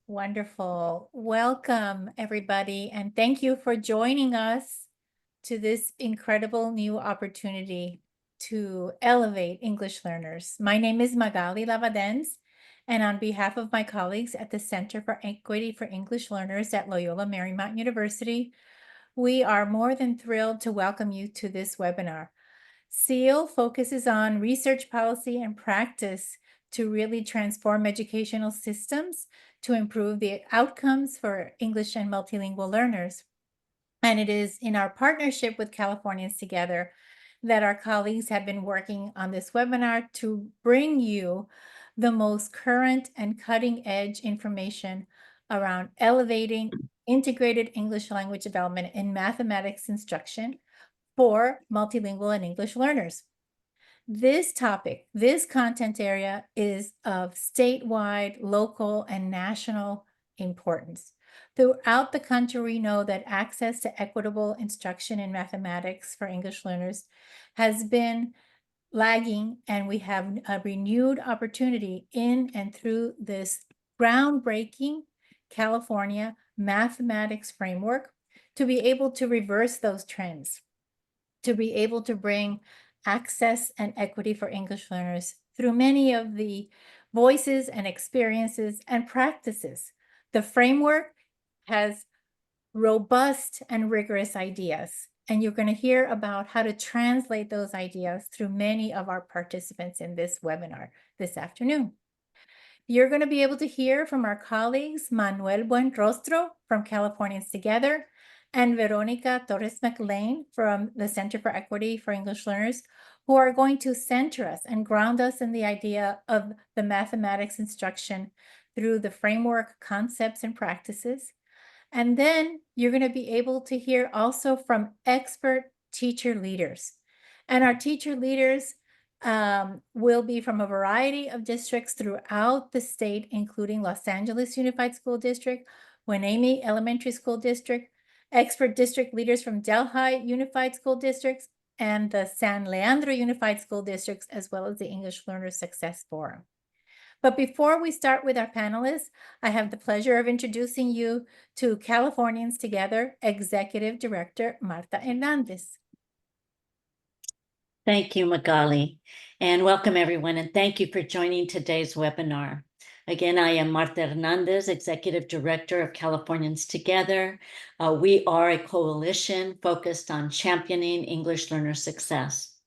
Wonderful. Welcome, everybody, and thank you for joining us to this incredible new opportunity to elevate English learners. My name is Magali Lavadens, and on behalf of my colleagues at the Center for Equity for English Learners at Loyola Marymount University, we are more than thrilled to welcome you to this webinar. SEAL focuses on research policy and practice to really transform educational systems to improve the outcomes for English and multilingual learners. And it is in our partnership with Californians Together that our colleagues have been working on this webinar to bring you the most current and cutting edge information around elevating integrated English language development in mathematics instruction for multilingual and English learners. This topic, this content area is of statewide, local, and national importance. Throughout the country, we know that access to equitable instruction in mathematics for English learners has been lagging, and we have a renewed opportunity in and through this groundbreaking California mathematics framework to be able to reverse those trends, to be able to bring access and equity for English learners through many of the voices and experiences and practices. The framework has robust and rigorous ideas, and you're going to hear about how to translate those ideas through many of our participants in this webinar this afternoon. You're going to be able to hear from our colleagues Manuel Buenrostro from Californians Together and Veronica Torres McLean from the Center for Equity for English Learners, who are going to center us and ground us in the idea of the mathematics instruction through the framework, concepts, and practices. And then you're going to be able to hear also from expert teacher leaders. And our teacher leaders will be from a variety of districts throughout the state, including Los Angeles Unified School District, Hueneme Elementary School District, expert district leaders from Delhi Unified School Districts, and the San Leandro Unified School Districts, as well as the English Learner Success Forum. But before we start with our panelists, I have the pleasure of introducing you to Californians Together Executive Director Marta Hernandez. Thank you, Magali, and welcome everyone, and thank you for joining today's webinar. Again, I am Marta Hernandez, Executive Director of Californians Together. We are a coalition focused on championing English learner success.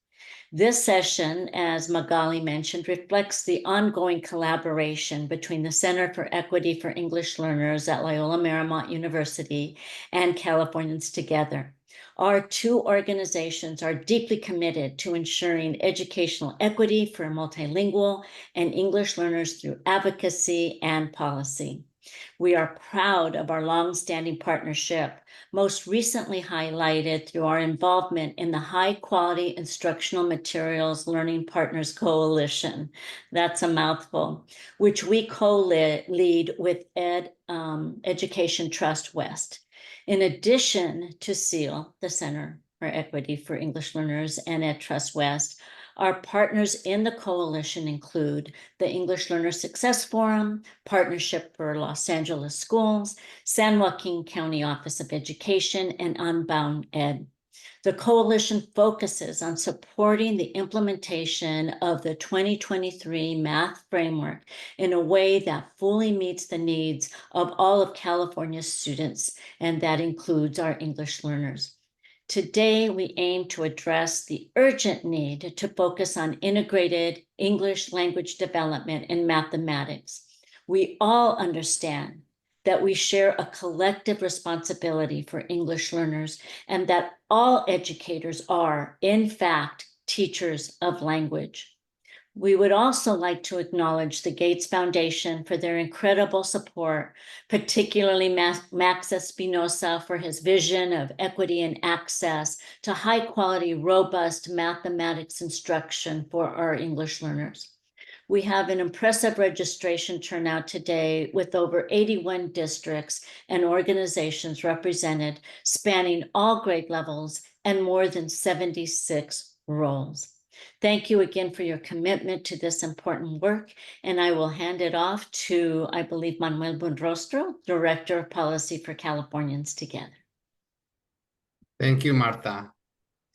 This session, as Magali mentioned, reflects the ongoing collaboration between the Center for Equity for English Learners at Loyola Marymount University and Californians Together. Our two organizations are deeply committed to ensuring educational equity for multilingual and English learners through advocacy and policy. We are proud of our long-standing partnership, most recently highlighted through our involvement in the High Quality Instructional Materials Learning Partners Coalition. That's a mouthful, which we co-lead with Education Trust West. In addition to SEAL, the Center for Equity for English Learners, and at Trust West, our partners in the coalition include the English Learner Success Forum, Partnership for Los Angeles Schools, San Joaquin County Office of Education, and Unbound Ed. The coalition focuses on supporting the implementation of the 2023 math framework in a way that fully meets the needs of all of California's students, and that includes our English learners. Today, we aim to address the urgent need to focus on integrated English language development in mathematics. We all understand that we share a collective responsibility for English learners and that all educators are, in fact, teachers of language. We would also like to acknowledge the Gates Foundation for their incredible support, particularly Max Espinosa for his vision of equity and access to high quality, robust mathematics instruction for our English learners. We have an impressive registration turnout today with over 81 districts and organizations represented, spanning all grade levels and more than 76 roles. Thank you again for your commitment to this important work, and I will hand it off to, I believe, Manuel Buenrostro, Director of Policy for Californians Together. Thank you, Marta.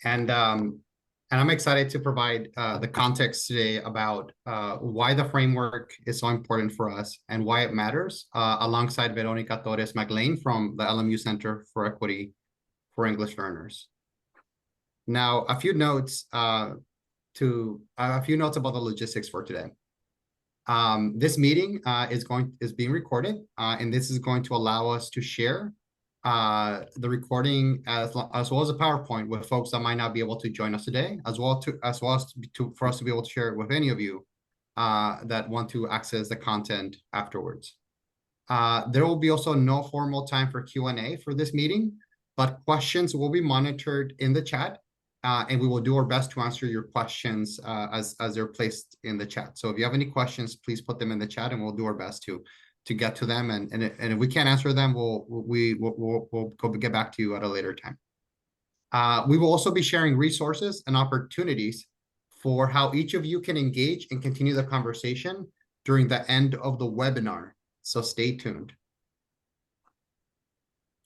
And I'm excited to provide the context today about why the framework is so important for us and why it matters, alongside Veronica Torres McLean from the LMU Center for Equity for English Learners. Now, a few notes about the logistics for today. This meeting is being recorded, and this is going to allow us to share the recording as well as a PowerPoint with folks that might not be able to join us today, as well as for us to be able to share it with any of you that want to access the content afterwards. There will be also no formal time for Q&A for this meeting, but questions will be monitored in the chat, and we will do our best to answer your questions as they're placed in the chat. So if you have any questions, please put them in the chat, and we'll do our best to get to them. And if we can't answer them, we'll get back to you at a later time. We will also be sharing resources and opportunities for how each of you can engage and continue the conversation during the end of the webinar. So stay tuned.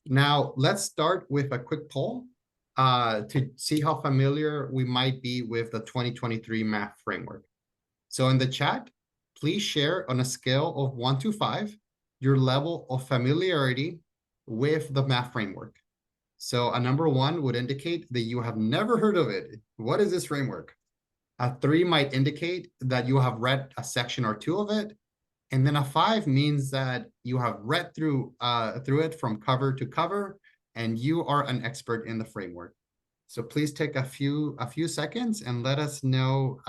Now, let's start with a quick poll to see how familiar we might be with the 2023 math framework. So in the chat, please share on a scale of 1 to 5 your level of familiarity with the math framework. So a number 1 would indicate that you have never heard of it. What is this framework? A 3 might indicate that you have read a section or 2 of it. And then a 5 means that you have read through it from cover to cover, and you are an expert in the framework. So please take a few seconds and let us know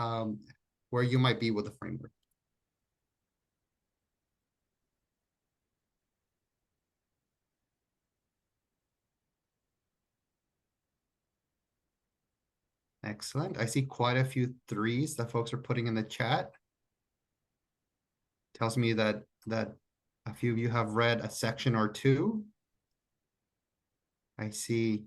where you might be with the framework. Excellent. I see quite a few 3s that folks are putting in the chat. Tells me that a few of you have read a section or 2. I see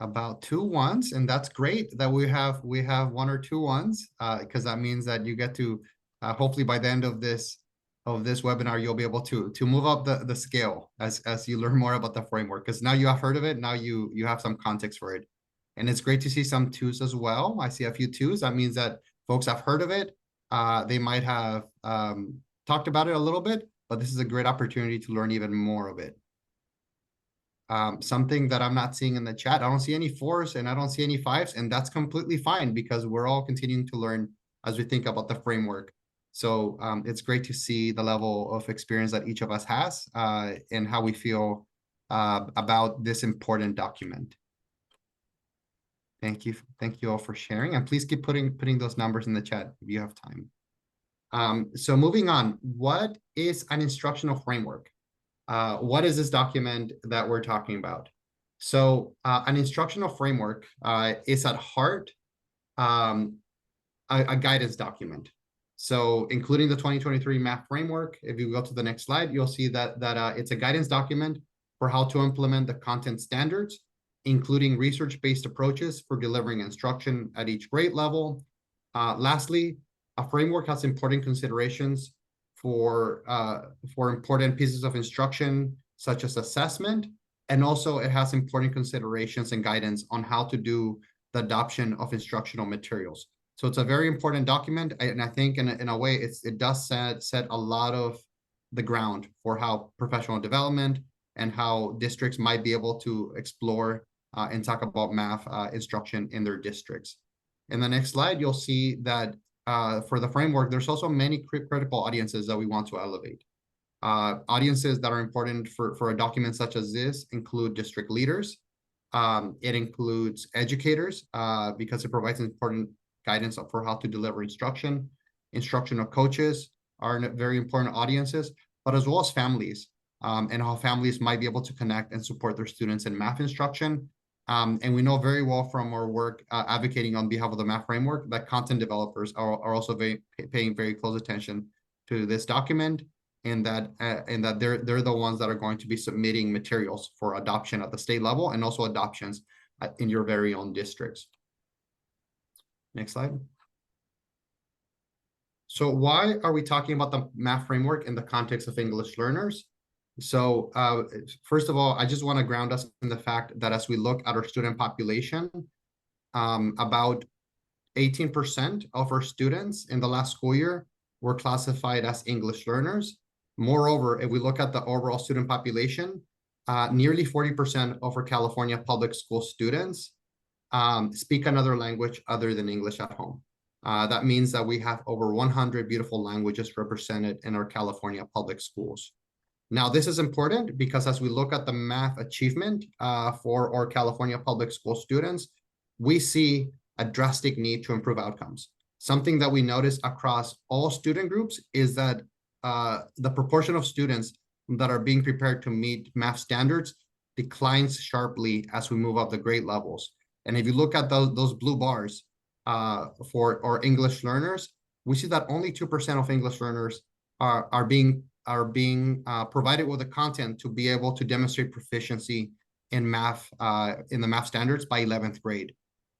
about 2 1s, and that's great that we have 1 or 2 1s, because that means that you get to hopefully by the end of this webinar, you'll be able to move up the scale as you learn more about the framework, because now you have heard of it. Now you have some context for it. And it's great to see some 2s as well. I see a few 2s. That means that folks have heard of it. They might have talked about it a little bit, but this is a great opportunity to learn even more of it. Something that I'm not seeing in the chat, I don't see any 4s and I don't see any 5s, and that's completely fine because we're all continuing to learn as we think about the framework. So it's great to see the level of experience that each of us has and how we feel about this important document. Thank you all for sharing, and please keep putting those numbers in the chat if you have time. So moving on, what is an instructional framework? What is this document that we're talking about? So an instructional framework is at heart a guidance document. So including the 2023 math framework, if you go to the next slide, you'll see that it's a guidance document for how to implement the content standards, including research-based approaches for delivering instruction at each grade level. Lastly, a framework has important considerations for important pieces of instruction, such as assessment, and also it has important considerations and guidance on how to do the adoption of instructional materials. So it's a very important document, and I think in a way it does set a lot of the ground for how professional development and how districts might be able to explore and talk about math instruction in their districts. In the next slide, you'll see that for the framework, there's also many critical audiences that we want to elevate. Audiences that are important for a document such as this include district leaders. It includes educators because it provides important guidance for how to deliver instruction. Instructional coaches are very important audiences, but as well as families and how families might be able to connect and support their students in math instruction. And we know very well from our work advocating on behalf of the math framework that content developers are also paying very close attention to this document, and that they're the ones that are going to be submitting materials for adoption at the state level and also adoptions in your very own districts. Next slide. So why are we talking about the math framework in the context of English learners? So first of all, I just want to ground us in the fact that as we look at our student population, about 18% of our students in the last school year were classified as English learners. Moreover, if we look at the overall student population, nearly 40% of our California public school students speak another language other than English at home. That means that we have over 100 beautiful languages represented in our California public schools. Now, this is important because as we look at the math achievement for our California public school students, we see a drastic need to improve outcomes. Something that we notice across all student groups is that the proportion of students that are being prepared to meet math standards declines sharply as we move up the grade levels. And if you look at those blue bars for our English learners, we see that only 2% of English learners are being provided with the content to be able to demonstrate proficiency in math in the math standards by 11th grade.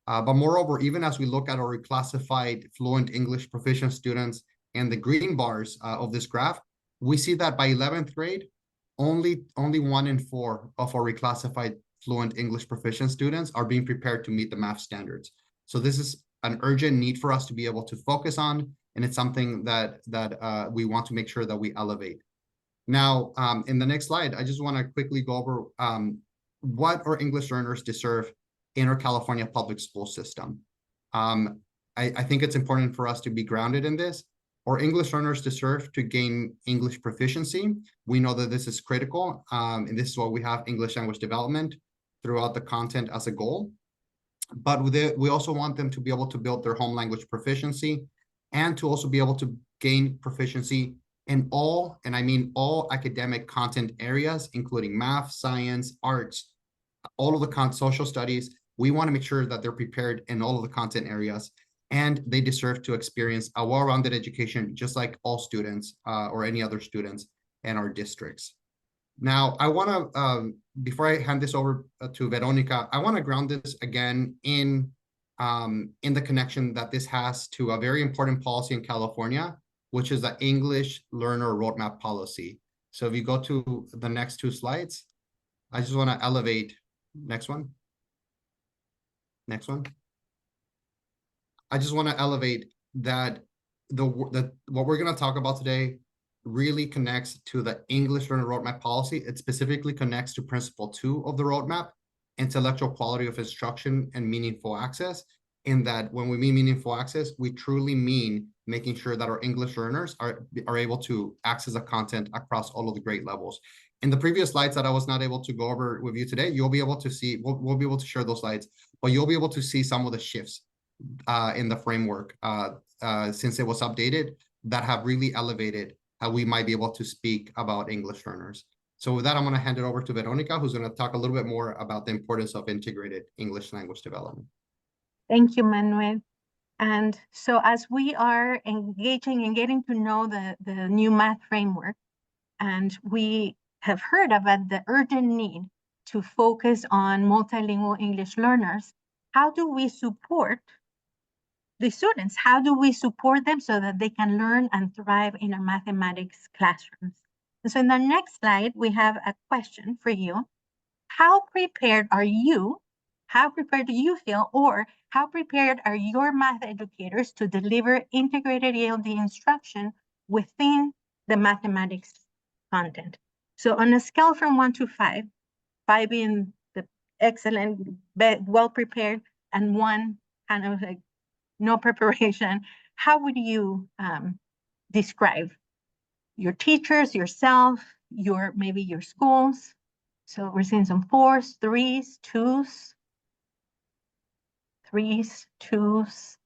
But moreover, even as we look at our reclassified fluent English proficient students and the green bars of this graph, we see that by 11th grade, only 1 in 4 of our reclassified fluent English proficient students are being prepared to meet the math standards. So this is an urgent need for us to be able to focus on, and it's something that we want to make sure that we elevate. Now, in the next slide, I just want to quickly go over what our English learners deserve in our California public school system. I think it's important for us to be grounded in this. Our English learners deserve to gain English proficiency. We know that this is critical, and this is why we have English language development throughout the content as a goal. But we also want them to be able to build their home language proficiency and to also be able to gain proficiency in all, and I mean all, academic content areas, including math, science, arts, all of the social studies. We want to make sure that they're prepared in all of the content areas, and they deserve to experience a well-rounded education, just like all students or any other students in our districts. Now, I want to, before I hand this over to Veronica, I want to ground this again in the connection that this has to a very important policy in California, which is the English Learner Roadmap Policy. So if you go to the next 2 slides, I just want to elevate, next one. Next one. I just want to elevate that what we're going to talk about today really connects to the English Learner Roadmap Policy. It specifically connects to Principle 2 of the roadmap, intellectual quality of instruction and meaningful access. In that, when we mean meaningful access, we truly mean making sure that our English learners are able to access the content across all of the grade levels. In the previous slides that I was not able to go over with you today, you'll be able to see, we'll be able to share those slides, but you'll be able to see some of the shifts in the framework since it was updated that have really elevated how we might be able to speak about English learners. So with that, I'm going to hand it over to Veronica, who's going to talk a little bit more about the importance of integrated English language development. Thank you, Manuel. And so as we are engaging and getting to know the new math framework, and we have heard about the urgent need to focus on multilingual English learners, how do we support the students? How do we support them so that they can learn and thrive in our mathematics classrooms? And so in the next slide, we have a question for you. How prepared are you? How prepared do you feel, or how prepared are your math educators to deliver integrated ELD instruction within the mathematics content? So on a scale from 1 to 5, 5 being the excellent, well prepared, and 1 kind of like no preparation, how would you describe your teachers, yourself, maybe your schools? So we're seeing some 4s, 3s, 2s, 3s, 2s.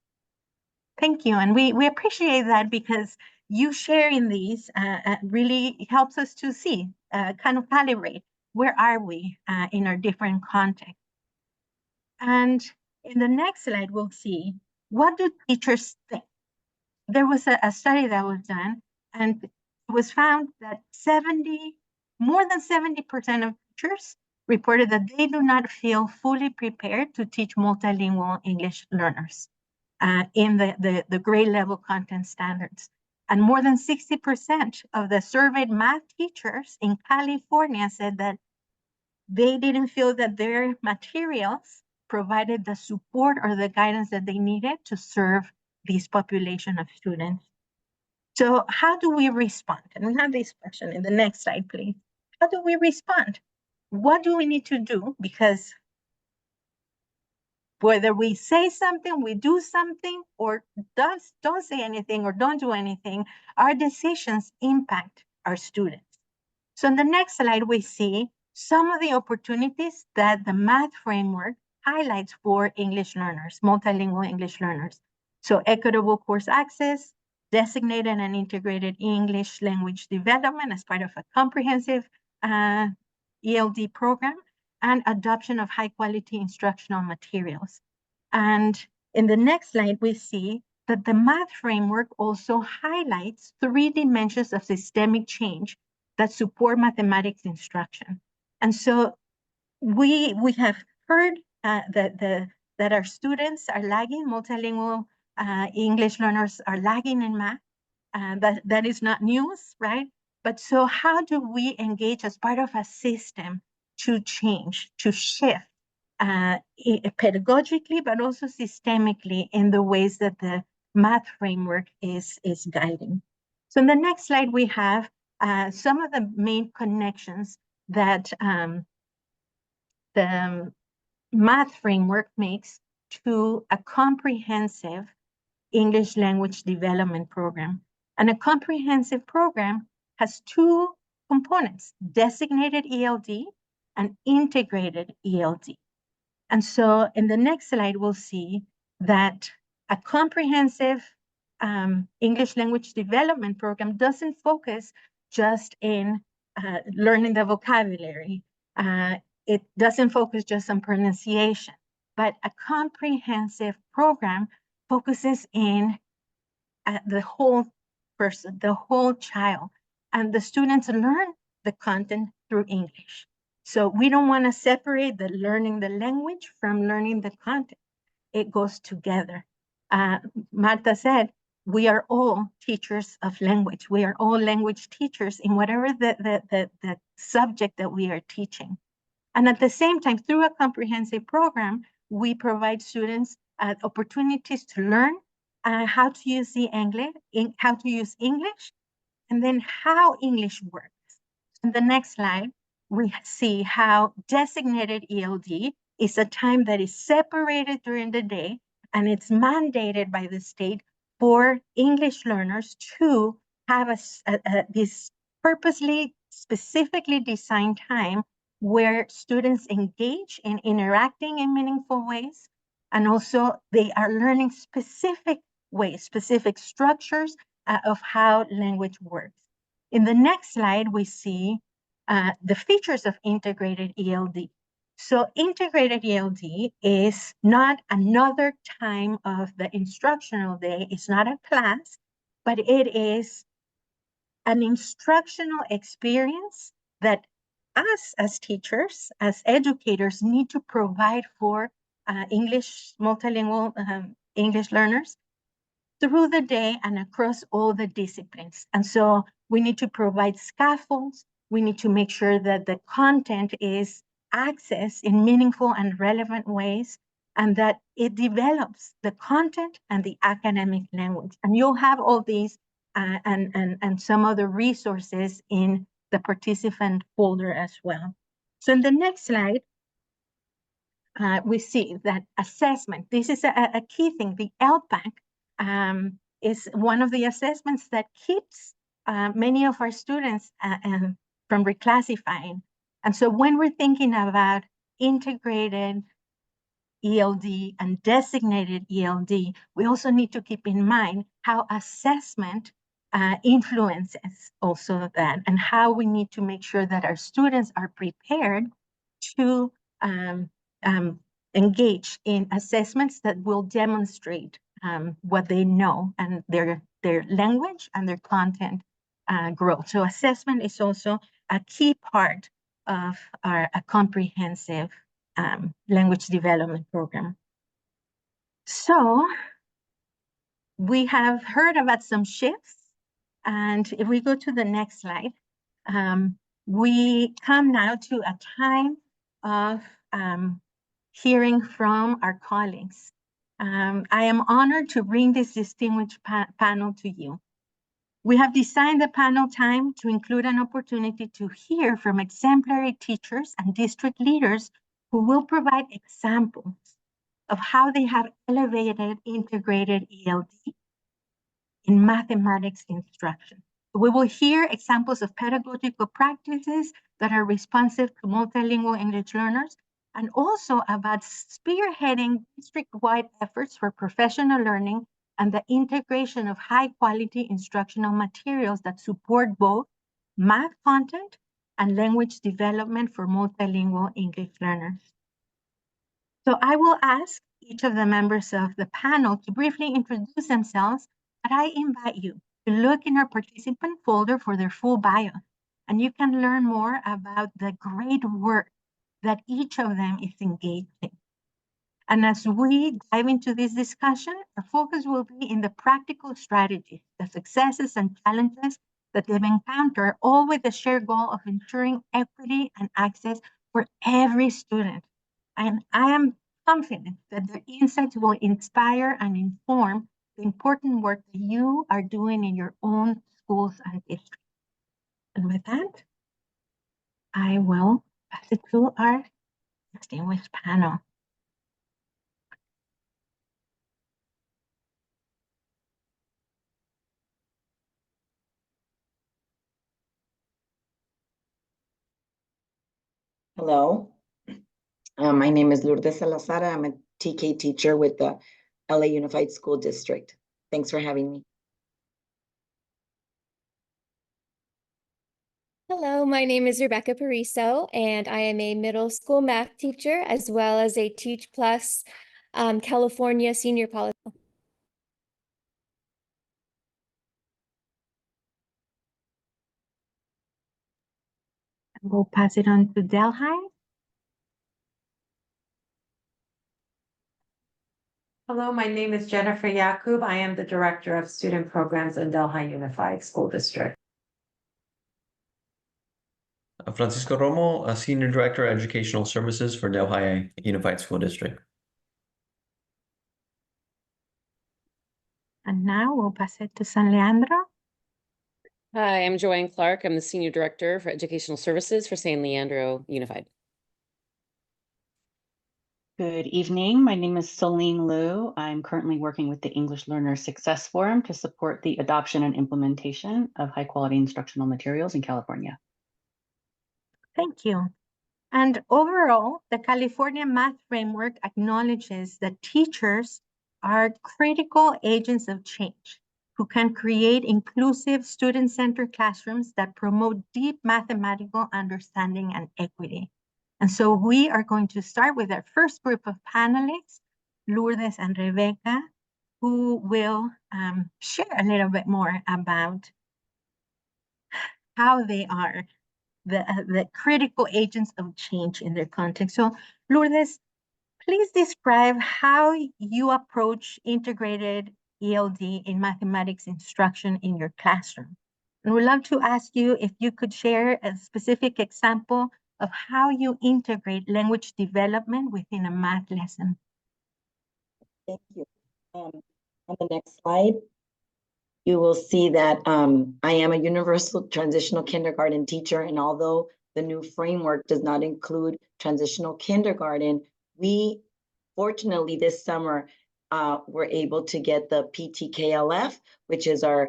Thank you. And we appreciate that because you sharing these really helps us to see, kind of calibrate, where are we in our different contexts. And in the next slide, we'll see, what do teachers think? There was a study that was done, and it was found that more than 70% of teachers reported that they do not feel fully prepared to teach multilingual English learners. in the grade level content standards. And more than 60% of the surveyed math teachers in California said that they didn't feel that their materials provided the support or the guidance that they needed to serve this population of students. So how do we respond? And we have this question in the next slide, please. How do we respond? What do we need to do? Because whether we say something, we do something, or don't say anything or don't do anything, our decisions impact our students. So in the next slide, we see some of the opportunities that the math framework highlights for English learners, multilingual English learners. So equitable course access, designated and integrated English language development as part of a comprehensive ELD program, and adoption of high quality instructional materials. And in the next slide, we see that the math framework also highlights 3 dimensions of systemic change that support mathematics instruction. And so we have heard that our students are lagging, multilingual English learners are lagging in math. That is not news, right? But so how do we engage as part of a system to change, to shift pedagogically, but also systemically in the ways that the math framework is guiding? So in the next slide, we have some of the main connections that the math framework makes to a comprehensive English language development program. And a comprehensive program has 2 components, designated ELD and integrated ELD. And so in the next slide, we'll see that a comprehensive English language development program doesn't focus just in learning the vocabulary. It doesn't focus just on pronunciation, but a comprehensive program focuses in the whole person, the whole child, and the students learn the content through English. So we don't want to separate the learning the language from learning the content. It goes together. Marta said, we are all teachers of language. We are all language teachers in whatever the subject that we are teaching. And at the same time, through a comprehensive program, we provide students opportunities to learn how to use how to use English, and then how English works. In the next slide, we see how designated ELD is a time that is separated during the day, and it's mandated by the state for English learners to have this purposely, specifically designed time where students engage in interacting in meaningful ways, and also they are learning specific ways, specific structures of how language works. In the next slide, we see the features of integrated ELD. So integrated ELD is not another time of the instructional day. It's not a class, but it is an instructional experience that us as teachers, as educators, need to provide for multilingual English learners through the day and across all the disciplines. And so we need to provide scaffolds. We need to make sure that the content is accessed in meaningful and relevant ways, and that it develops the content and the academic language. And you'll have all these and some other resources in the participant folder as well. So in the next slide, we see that assessment. This is a key thing. The LPAC is one of the assessments that keeps many of our students from reclassifying. And so when we're thinking about integrated ELD and designated ELD, we also need to keep in mind how assessment influences also that, and how we need to make sure that our students are prepared to engage in assessments that will demonstrate what they know and their language and their content growth. So assessment is also a key part of a comprehensive language development program. So We have heard about some shifts, and if we go to the next slide, we come now to a time of hearing from our colleagues. I am honored to bring this distinguished panel to you. We have designed the panel time to include an opportunity to hear from exemplary teachers and district leaders who will provide examples of how they have elevated integrated ELD in mathematics instruction. We will hear examples of pedagogical practices that are responsive to multilingual English learners, and also about spearheading district-wide efforts for professional learning and the integration of high-quality instructional materials that support both math content and language development for multilingual English learners. So I will ask each of the members of the panel to briefly introduce themselves, but I invite you to look in our participant folder for their full bio, and you can learn more about the great work that each of them is engaged in. And as we dive into this discussion, our focus will be in the practical strategies, the successes and challenges that they've encountered, all with the shared goal of ensuring equity and access for every student. And I am confident that their insights will inspire and inform the important work that you are doing in your own schools and districts. And with that, I will pass it to our distinguished panel. Hello, my name is Lourdes Salazar. I'm a TK teacher with the LA Unified School District. Thanks for having me. Hello, my name is Rebecca Pariso, and I am a middle school math teacher as well as a Teach Plus California senior policy. We'll pass it on to Delhi. Hello, my name is Jennifer Yakub. I am the Director of Student Programs in Delhi Unified School District. Francisco Romo, a Senior Director of Educational Services for Delhi Unified School District. And now we'll pass it to San Leandro. Hi, I'm Joanne Clark. I'm the Senior Director for Educational Services for San Leandro Unified. Good evening. My name is Celine Liu. I'm currently working with the English Learner Success Forum to support the adoption and implementation of high-quality instructional materials in California. Thank you. And overall, the California Math Framework acknowledges that teachers are critical agents of change who can create inclusive student-centered classrooms that promote deep mathematical understanding and equity. And so we are going to start with our first group of panelists, Lourdes and Rebecca, who will share a little bit more about how they are the critical agents of change in their context. So Lourdes, please describe how you approach integrated ELD in mathematics instruction in your classroom. And we'd love to ask you if you could share a specific example of how you integrate language development within a math lesson. Thank you. On the next slide, you will see that I am a universal transitional kindergarten teacher, and although the new framework does not include transitional kindergarten, we fortunately this summer were able to get the PTKLF, which is our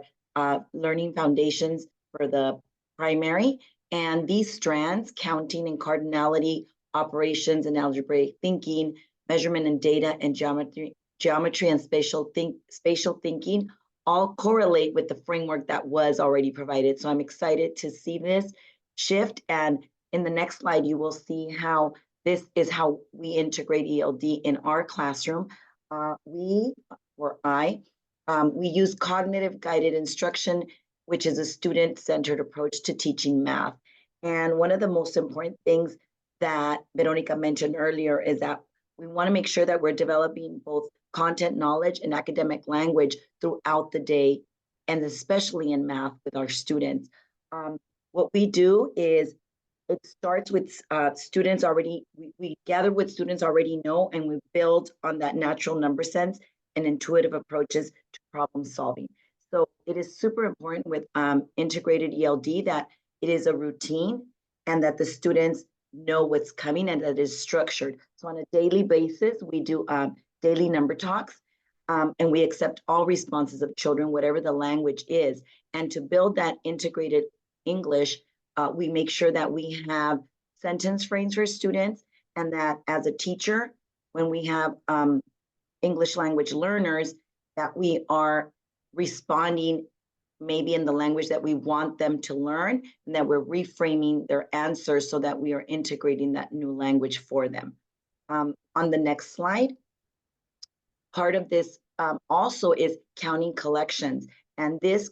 learning foundations for the primary. And these strands, counting and cardinality, operations and algebraic thinking, measurement and data and geometry and spatial thinking, all correlate with the framework that was already provided. So I'm excited to see this shift. And in the next slide, you will see how this is how we integrate ELD in our classroom. We use cognitive guided instruction, which is a student-centered approach to teaching math. And one of the most important things that Veronica mentioned earlier is that we want to make sure that we're developing both content knowledge and academic language throughout the day, and especially in math with our students. What we do is it starts with students already, we gather what students already know, and we build on that natural number sense and intuitive approaches to problem solving. So it is super important with integrated ELD that it is a routine and that the students know what's coming and that it is structured. So on a daily basis, we do daily number talks, and we accept all responses of children, whatever the language is. And to build that integrated English, we make sure that we have sentence frames for students, and that as a teacher, when we have English language learners, that we are responding maybe in the language that we want them to learn, and that we're reframing their answers so that we are integrating that new language for them. On the next slide, part of this also is counting collections, and this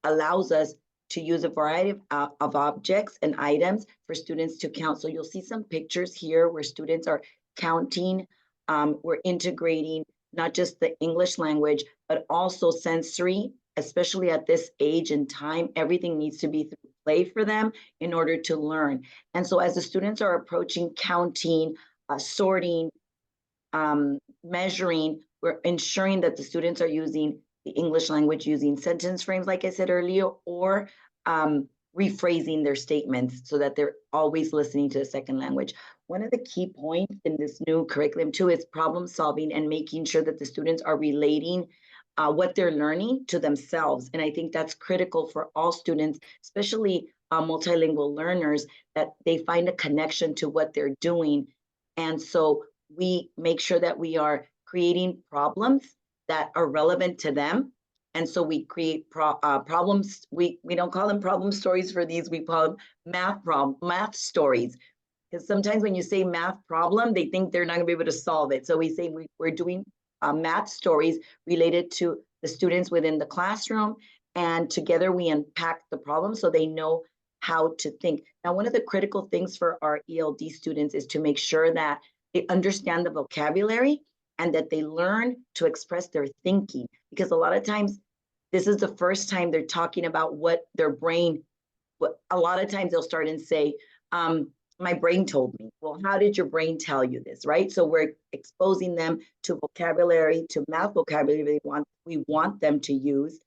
allows us to use a variety of objects and items for students to count. So you'll see some pictures here where students are counting. We're integrating not just the English language, but also sensory, especially at this age and time. Everything needs to be through play for them in order to learn. And so as the students are approaching counting, sorting, measuring, we're ensuring that the students are using the English language using sentence frames, like I said earlier, or rephrasing their statements so that they're always listening to the second language. One of the key points in this new curriculum too is problem solving and making sure that the students are relating what they're learning to themselves. And I think that's critical for all students, especially multilingual learners, that they find a connection to what they're doing. And so we make sure that we are creating problems that are relevant to them. And so we create problems. We don't call them problem stories for these, we call them math stories. Because sometimes when you say math problem, they think they're not gonna be able to solve it. So we say we're doing math stories related to the students within the classroom, and together we unpack the problem so they know how to think. Now, one of the critical things for our ELD students is to make sure that they understand the vocabulary and that they learn to express their thinking, because a lot of times this is the first time they're talking about what their brain, a lot of times they'll start and say, my brain told me. Well, how did your brain tell you this, right? So we're exposing them to vocabulary, to math vocabulary we want them to use.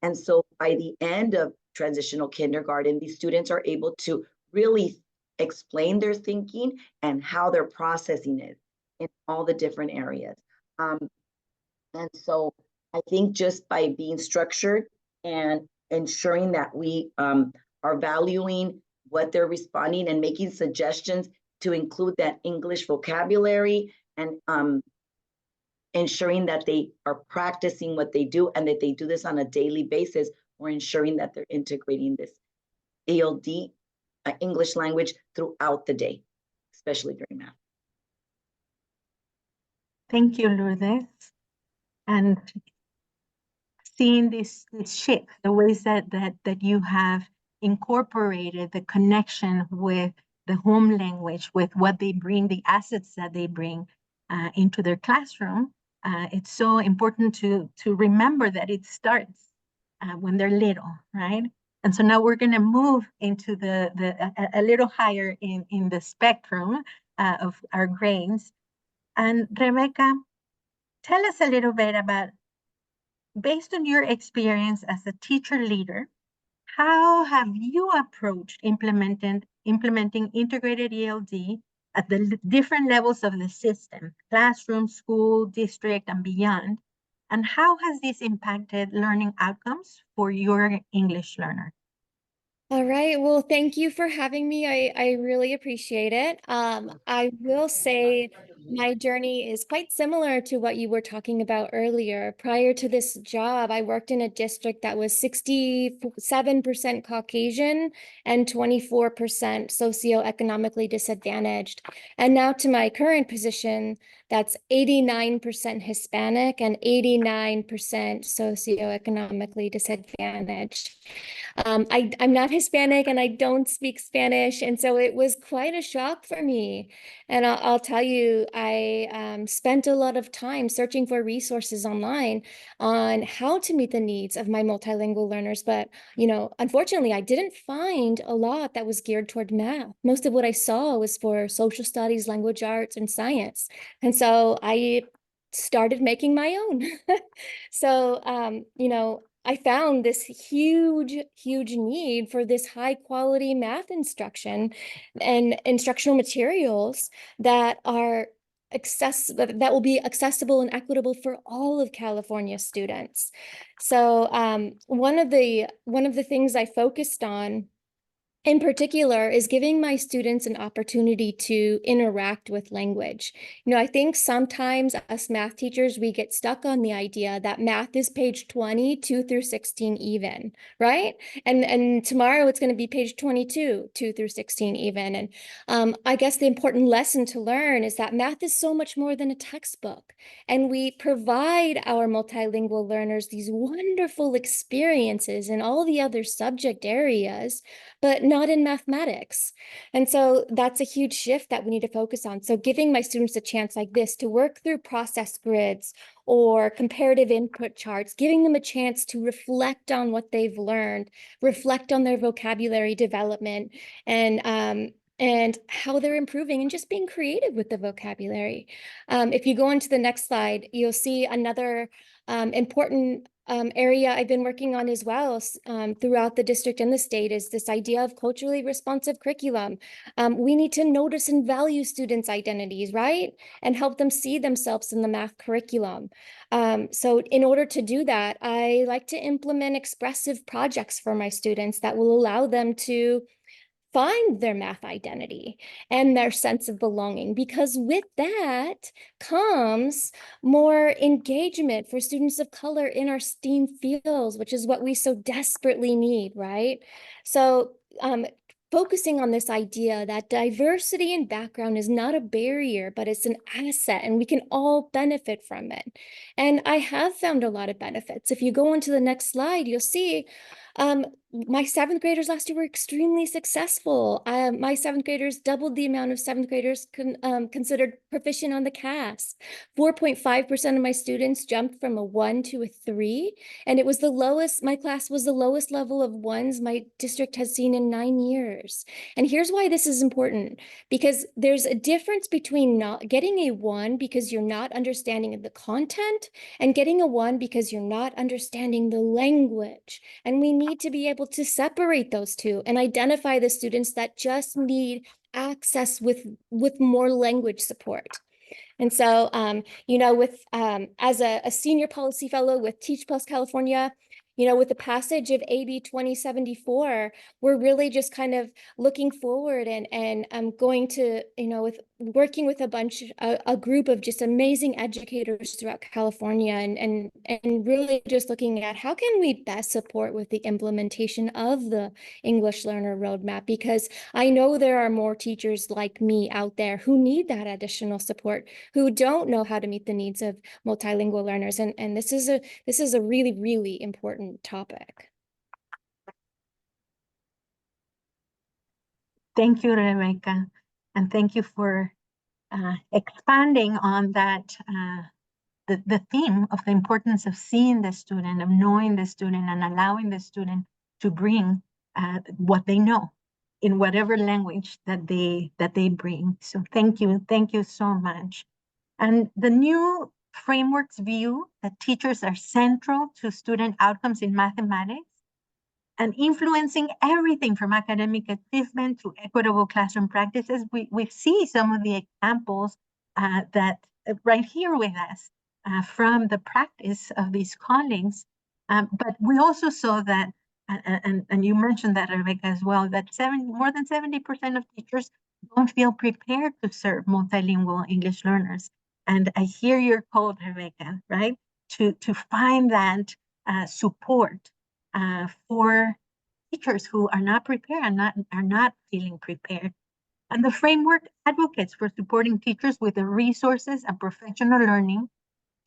And so by the end of transitional kindergarten, these students are able to really explain their thinking and how they're processing it in all the different areas. And so I think just by being structured and ensuring that we are valuing what they're responding and making suggestions to include that English vocabulary, and ensuring that they are practicing what they do and that they do this on a daily basis, or ensuring that they're integrating this ELD English language throughout the day, especially during math. Thank you, Lourdes. And seeing this shift, the ways that you have incorporated the connection with the home language, with what they bring, the assets that they bring into their classroom. It's so important to remember that it starts when they're little, right? And so now we're going to move into a little higher in the spectrum of our grades. And Rebecca, tell us a little bit about, based on your experience as a teacher leader, how have you approached implementing integrated ELD at the different levels of the system, classroom, school, district, and beyond? And how has this impacted learning outcomes for your English learner? All right. Well, thank you for having me. I really appreciate it. I will say my journey is quite similar to what you were talking about earlier. Prior to this job, I worked in a district that was 67% Caucasian and 24% socioeconomically disadvantaged. And now to my current position, that's 89% Hispanic and 89% socioeconomically disadvantaged. I'm not Hispanic and I don't speak Spanish. And so it was quite a shock for me. And I'll tell you, I spent a lot of time searching for resources online on how to meet the needs of my multilingual learners. But, unfortunately, I didn't find a lot that was geared toward math. Most of what I saw was for social studies, language arts, and science. And so I started making my own. So, I found this huge, huge need for this high quality math instruction and instructional materials that are that will be accessible and equitable for all of California students. So one of the things I focused on in particular is giving my students an opportunity to interact with language. I think sometimes us math teachers, we get stuck on the idea that math is page 20, 2 through 16 even, right? And tomorrow it's going to be page 22, 2 through 16 even. And I guess the important lesson to learn is that math is so much more than a textbook. And we provide our multilingual learners these wonderful experiences in all the other subject areas, but not in mathematics. And so that's a huge shift that we need to focus on. So giving my students a chance like this to work through process grids or comparative input charts, giving them a chance to reflect on what they've learned, reflect on their vocabulary development, and how they're improving, and just being creative with the vocabulary. If you go into the next slide, you'll see another important area I've been working on as well throughout the district and the state is this idea of culturally responsive curriculum. We need to notice and value students' identities, right? And help them see themselves in the math curriculum. So in order to do that, I like to implement expressive projects for my students that will allow them to find their math identity and their sense of belonging, because with that comes more engagement for students of color in our STEAM fields, which is what we so desperately need, right? So focusing on this idea that diversity in background is not a barrier, but it's an asset, and we can all benefit from it. And I have found a lot of benefits. If you go on to the next slide, you'll see my 7th graders last year were extremely successful. My 7th graders doubled the amount of 7th graders considered proficient on the CAS. 4.5% of my students jumped from a 1 to a 3, and it was the lowest, my class was the lowest level of 1s my district has seen in 9 years. And here's why this is important, because there's a difference between not getting a 1 because you're not understanding the content and getting a 1 because you're not understanding the language. And we need to be able to separate those two and identify the students that just need access with more language support. And so, with as a senior policy fellow with Teach Plus California, with the passage of AB 2074, we're really just kind of looking forward and I'm going to, with working with a group of just amazing educators throughout California and really just looking at how can we best support with the implementation of the English Learner Roadmap, because I know there are more teachers like me out there who need that additional support, who don't know how to meet the needs of multilingual learners. And this is a really, really important topic. Thank you, Rebecca. And thank you for expanding on that, the theme of the importance of seeing the student, of knowing the student, and allowing the student to bring what they know in whatever language that they bring. So thank you so much. And the new frameworks view that teachers are central to student outcomes in mathematics and influencing everything from academic achievement to equitable classroom practices. We see some of the examples that right here with us from the practice of these colleagues. But we also saw that, and you mentioned that, Rebecca, as well, that more than 70% of teachers don't feel prepared to serve multilingual English learners. And I hear your call, Rebecca, right? To find that support for teachers who are not prepared and are not feeling prepared. And the framework advocates for supporting teachers with the resources and professional learning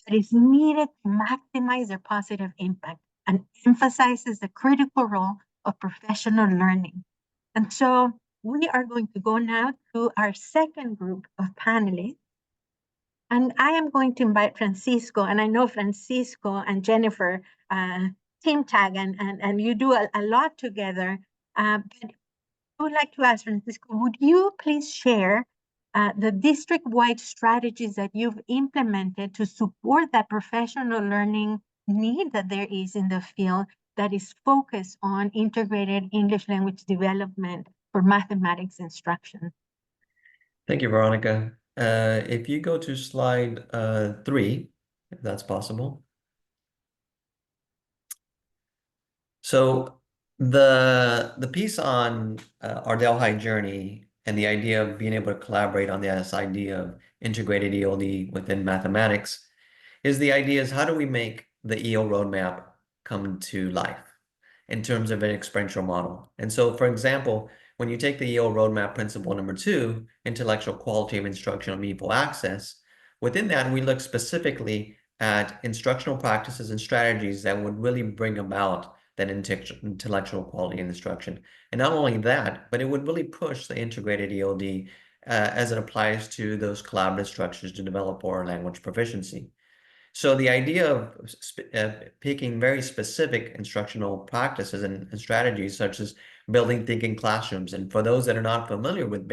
that is needed to maximize their positive impact, and emphasizes the critical role of professional learning. And so we are going to go now to our second group of panelists. And I am going to invite Francisco, and I know Francisco and Jennifer team tag, and you do a lot together. But I would like to ask Francisco, would you please share the district-wide strategies that you've implemented to support that professional learning need that there is in the field that is focused on integrated English language development for mathematics instruction? Thank you, Veronica. If you go to slide 3, if that's possible. So the piece on our Delhi journey and the idea of being able to collaborate on this idea of integrated ELD within mathematics is the idea is how do we make the EL roadmap come to life in terms of an experiential model. And so, for example, when you take the EL roadmap principle number 2, intellectual quality of instructional meaningful access, within that, we look specifically at instructional practices and strategies that would really bring about that intellectual quality in instruction. And not only that, but it would really push the integrated ELD as it applies to those collaborative structures to develop oral language proficiency. So the idea of picking very specific instructional practices and strategies, such as building thinking classrooms. And for those that are not familiar with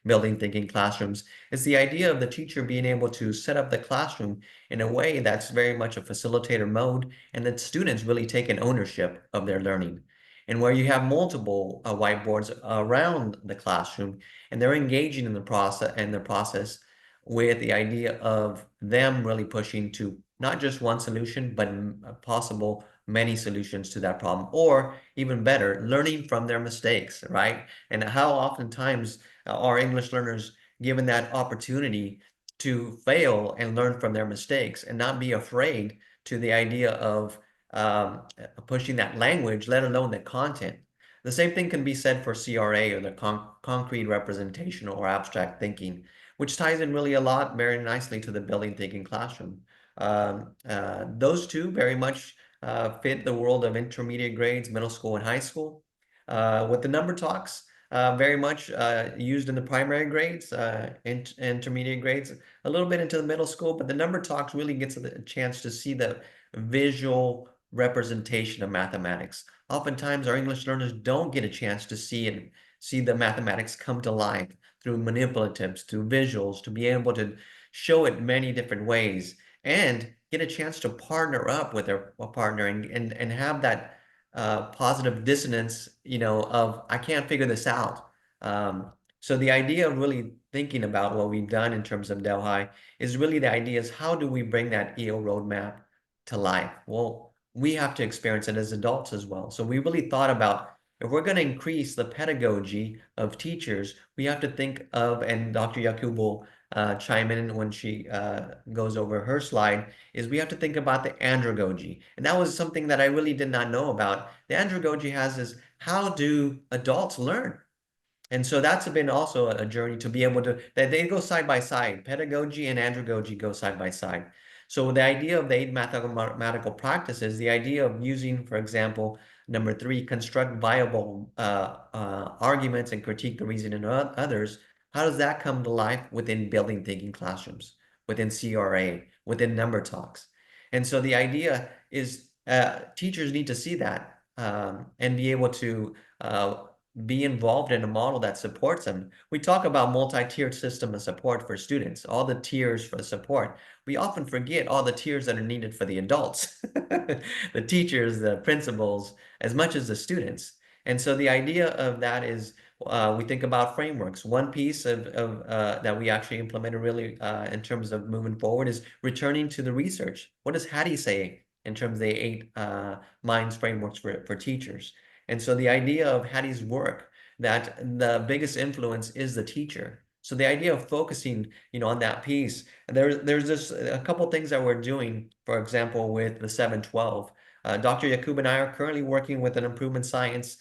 building thinking classrooms, it's the idea of the teacher being able to set up the classroom in a way that's very much a facilitator mode, and that students really take an ownership of their learning. And where you have multiple whiteboards around the classroom, and they're engaging in the process with the idea of them really pushing to not just one solution, but possible many solutions to that problem, or even better, learning from their mistakes, right? And how oftentimes are English learners given that opportunity to fail and learn from their mistakes and not be afraid to the idea of pushing that language, let alone the content. The same thing can be said for CRA, or the concrete representation or abstract thinking, which ties in really a lot very nicely to the building thinking classroom. Those two very much fit the world of intermediate grades, middle school and high school. With the number talks, very much used in the primary grades, intermediate grades, a little bit into the middle school, but the number talks really gets a chance to see the visual representation of mathematics. Oftentimes our English learners don't get a chance to see the mathematics come to life through manipulatives, through visuals, to be able to show it many different ways and get a chance to partner up with their partner and have that positive dissonance, of I can't figure this out. So the idea of really thinking about what we've done in terms of Delhi is really the idea is how do we bring that EO roadmap to life? Well, we have to experience it as adults as well. So we really thought about if we're going to increase the pedagogy of teachers, we have to think of, and Dr. Yakub will chime in when she goes over her slide, is we have to think about the andragogy. And that was something that I really did not know about. The andragogy is how do adults learn? And so that's been also a journey to be able to, that they go side by side. Pedagogy and andragogy go side by side. So the idea of the 8 mathematical practices, the idea of using, for example, number 3, construct viable arguments and critique the reasoning of others. How does that come to life within building thinking classrooms, within CRA, within number talks? And so the idea is teachers need to see that and be able to be involved in a model that supports them. We talk about multi-tiered system of support for students, all the tiers for support. We often forget all the tiers that are needed for the adults, the teachers, the principals, as much as the students. And so the idea of that is we think about frameworks. One piece of that we actually implemented really in terms of moving forward is returning to the research. What does Hattie say in terms of the 8 minds frameworks for teachers? And so the idea of Hattie's work, that the biggest influence is the teacher. So the idea of focusing, on that piece, there's just a couple things that we're doing, for example, with the 712. Dr. Yakub and I are currently working with an improvement science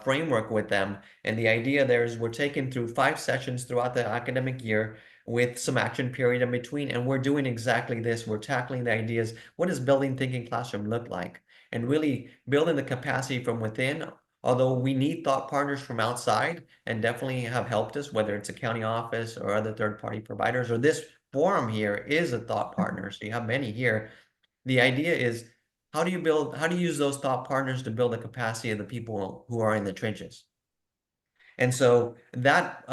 framework with them. And the idea there is we're taking through 5 sessions throughout the academic year with some action period in between. And we're doing exactly this. We're tackling the ideas. What does building thinking classroom look like? And really building the capacity from within, although we need thought partners from outside and definitely have helped us, whether it's a county office or other third-party providers or this forum here is a thought partner. So you have many here. The idea is, how do you use those thought partners to build the capacity of the people who are in the trenches? And so that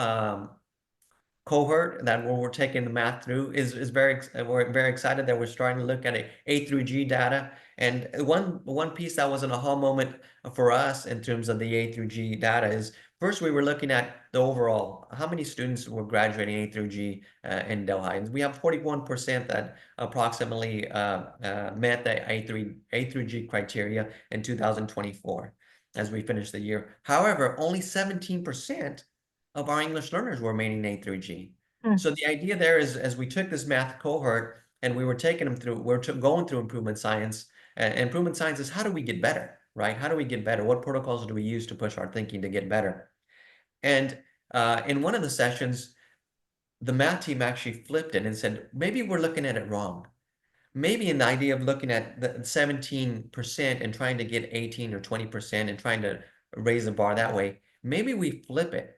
cohort that we're taking the math through is we're very excited that we're starting to look at A through G data. And one piece that was an aha moment for us in terms of the A through G data is, first we were looking at the overall, how many students were graduating A through G in Delhi. And we have 41% that approximately met the A through G criteria in 2024 as we finish the year. However, only 17% of our English learners were remaining A through G. So the idea there is, as we took this math cohort and we were taking them through, going through improvement science. Improvement science is, how do we get better, right? How do we get better? What protocols do we use to push our thinking to get better? And in one of the sessions, the math team actually flipped it and said, maybe we're looking at it wrong. Maybe in the idea of looking at the 17% and trying to get 18 or 20% and trying to raise the bar that way, maybe we flip it.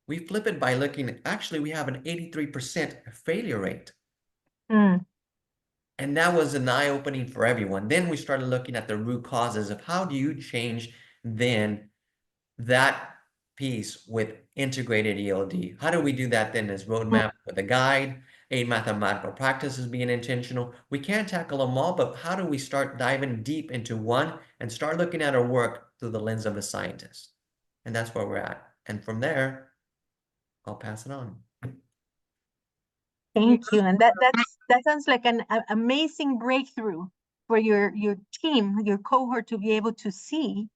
We flip it by looking, actually, we have an 83% failure rate. And that was an eye-opening for everyone. Then we started looking at the root causes of how do you change then that piece with integrated ELD? How do we do that then as roadmap with a guide, 8 mathematical practices being intentional? We can't tackle them all, but how do we start diving deep into one and start looking at our work through the lens of a scientist? And that's where we're at. And from there, I'll pass it on. Thank you. And that sounds like an amazing breakthrough for your team, your cohort, to be able to see,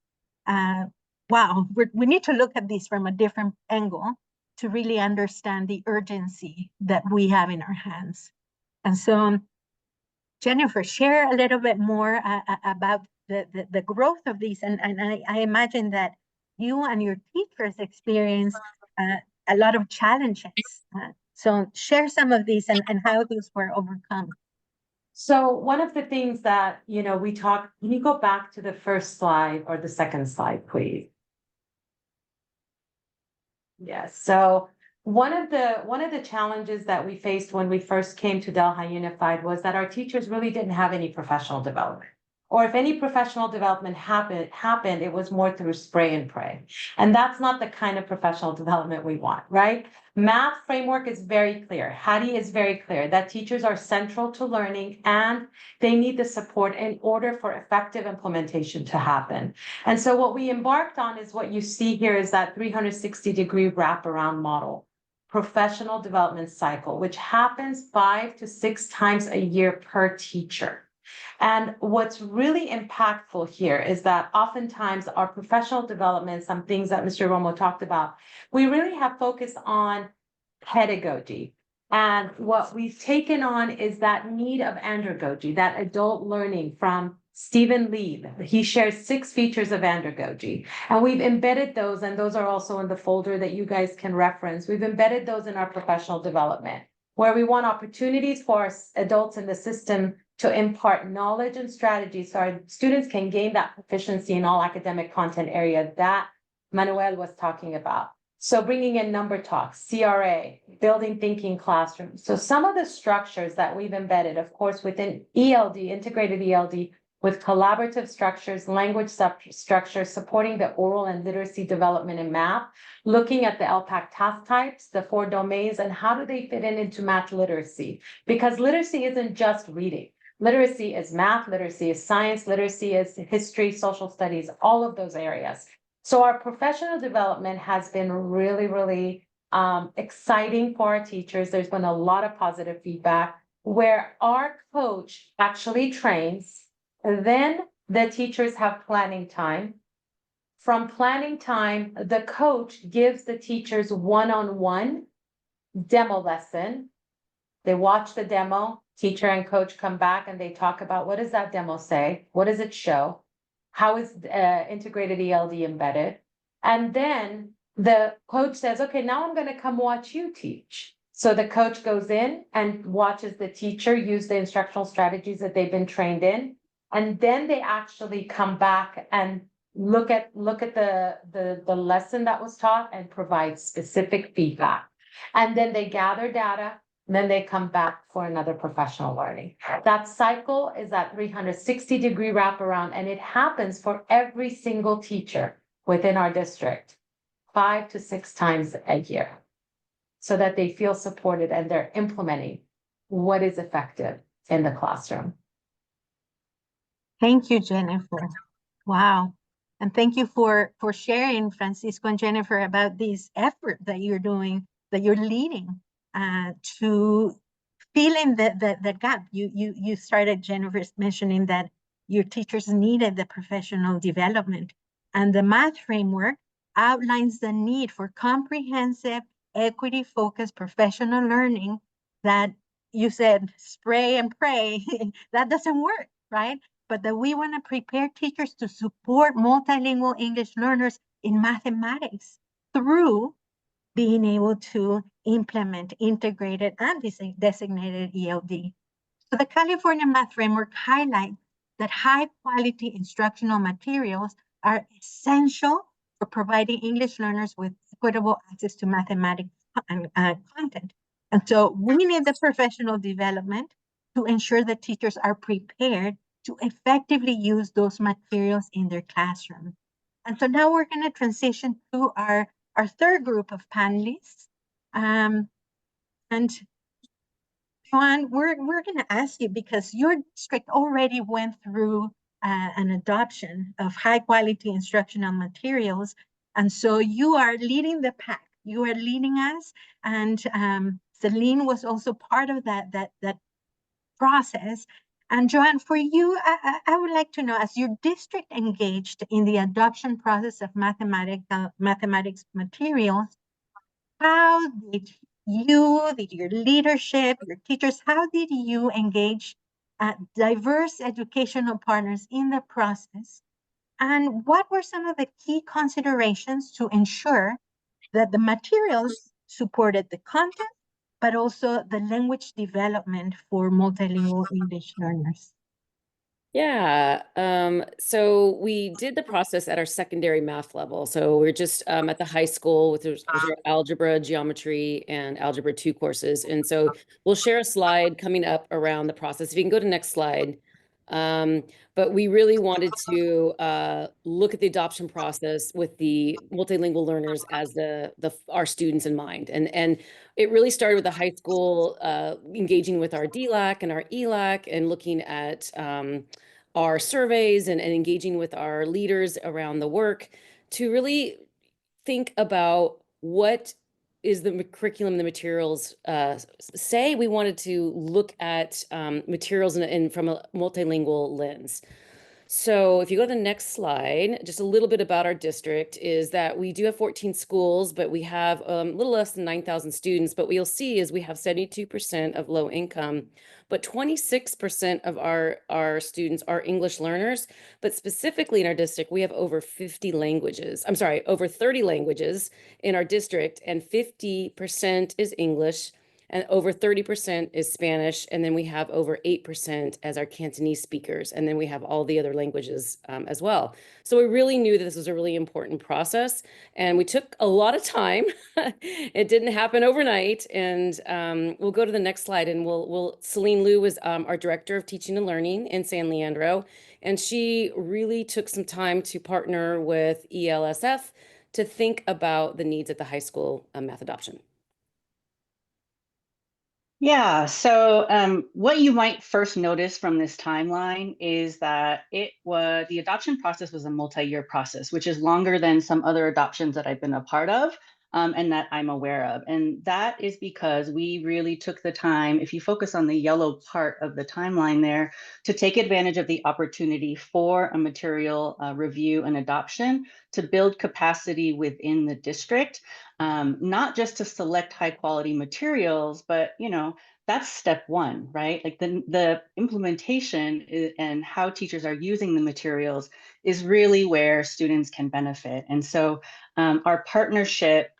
wow, we need to look at this from a different angle to really understand the urgency that we have in our hands. And so, Jennifer, share a little bit more about the growth of these. And I imagine that you and your teachers experienced a lot of challenges. So share some of these and how these were overcome. So one of the things that, we talked, can you go back to the first slide or the second slide, please? Yes. So one of the challenges that we faced when we first came to Delhi Unified was that our teachers really didn't have any professional development. Or if any professional development happened, it was more through spray and pray. And that's not the kind of professional development we want, right? Math framework is very clear. Hattie is very clear that teachers are central to learning and they need the support in order for effective implementation to happen. And so what we embarked on is what you see here is that 360-degree wraparound model, professional development cycle, which happens 5 to 6 times a year per teacher. And what's really impactful here is that oftentimes our professional development, some things that Mr. Romo talked about, we really have focused on pedagogy. And what we've taken on is that need of andragogy, that adult learning from Stephen Lee. He shares 6 features of andragogy. And we've embedded those, and those are also in the folder that you guys can reference. We've embedded those in our professional development, where we want opportunities for adults in the system to impart knowledge and strategies so our students can gain that proficiency in all academic content area that Manuel was talking about. So bringing in number talks, CRA, building thinking classrooms. So some of the structures that we've embedded, of course, within ELD, integrated ELD, with collaborative structures, language structures, supporting the oral and literacy development in math, looking at the LPAC task types, the 4 domains, and how do they fit into math literacy? Because literacy isn't just reading. Literacy is math, literacy is science, literacy is history, social studies, all of those areas. So our professional development has been really, really exciting for our teachers. There's been a lot of positive feedback where our coach actually trains, and then the teachers have planning time. From planning time, the coach gives the teachers one-on-one demo lesson. They watch the demo, teacher and coach come back and they talk about, what does that demo say? What does it show? How is integrated ELD embedded? And then the coach says, okay, now I'm going to come watch you teach. So the coach goes in and watches the teacher use the instructional strategies that they've been trained in. And then they actually come back and look at the lesson that was taught and provide specific feedback. And then they gather data and then they come back for another professional learning. That cycle is that 360-degree wraparound, and it happens for every single teacher within our district 5 to 6 times a year, so that they feel supported and they're implementing what is effective in the classroom. Thank you, Jennifer. Wow. And thank you for sharing, Francisco and Jennifer, about this effort that you're doing, that you're leading to filling the gap. You started, Jennifer, mentioning that your teachers needed the professional development. And the math framework outlines the need for comprehensive, equity-focused professional learning that you said, spray and pray. That doesn't work, right? But that we want to prepare teachers to support multilingual English learners in mathematics through being able to implement integrated and designated ELD. So the California Math Framework highlights that high quality instructional materials are essential for providing English learners with equitable access to mathematics and content. And so we need the professional development to ensure that teachers are prepared to effectively use those materials in their classroom. And so now we're going to transition to our third group of panelists. And Joanne, we're going to ask you, because your district already went through an adoption of high quality instructional materials. And so you are leading the pack. You are leading us. And Celine was also part of that process. And Joanne, for you, I would like to know, as your district engaged in the adoption process of mathematics materials, how did your leadership, your teachers, how did you engage diverse educational partners in the process? And what were some of the key considerations to ensure that the materials supported the content, but also the language development for multilingual English learners? Yeah, so we did the process at our secondary math level. So we're just at the high school with our algebra, geometry, and algebra 2 courses. And so we'll share a slide coming up around the process. If you can go to next slide. But we really wanted to look at the adoption process with the multilingual learners as our students in mind. And it really started with the high school engaging with our DLAC and our ELAC and looking at our surveys and engaging with our leaders around the work to really think about what is the curriculum, the materials say. We wanted to look at materials from a multilingual lens. So if you go to the next slide, just a little bit about our district is that we do have 14 schools, but we have a little less than 9,000 students. But what you'll see is we have 72% of low income, but 26% of our students are English learners. But specifically in our district, we have over 50 languages. I'm sorry, over 30 languages in our district, and 50% is English, and over 30% is Spanish, and then we have over 8% as our Cantonese speakers, and then we have all the other languages as well. So we really knew that this was a really important process, and we took a lot of time. It didn't happen overnight, and we'll go to the next slide, and Celine Liu was our Director of Teaching and Learning in San Leandro, and she really took some time to partner with ELSF to think about the needs at the high school math adoption. Yeah, so what you might first notice from this timeline is that the adoption process was a multi-year process, which is longer than some other adoptions that I've been a part of and that I'm aware of. And that is because we really took the time, if you focus on the yellow part of the timeline there, to take advantage of the opportunity for a material review and adoption to build capacity within the district. Not just to select high quality materials, but that's step one, right? Like the implementation and how teachers are using the materials is really where students can benefit. And so our partnership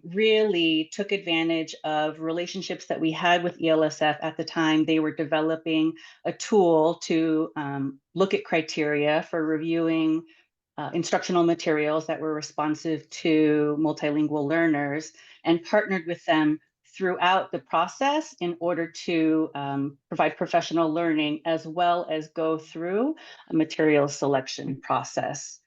really took advantage of relationships that we had with ELSF at the time. They were developing a tool to look at criteria for reviewing instructional materials that were responsive to multilingual learners, and partnered with them throughout the process in order to provide professional learning, as well as go through a material selection process.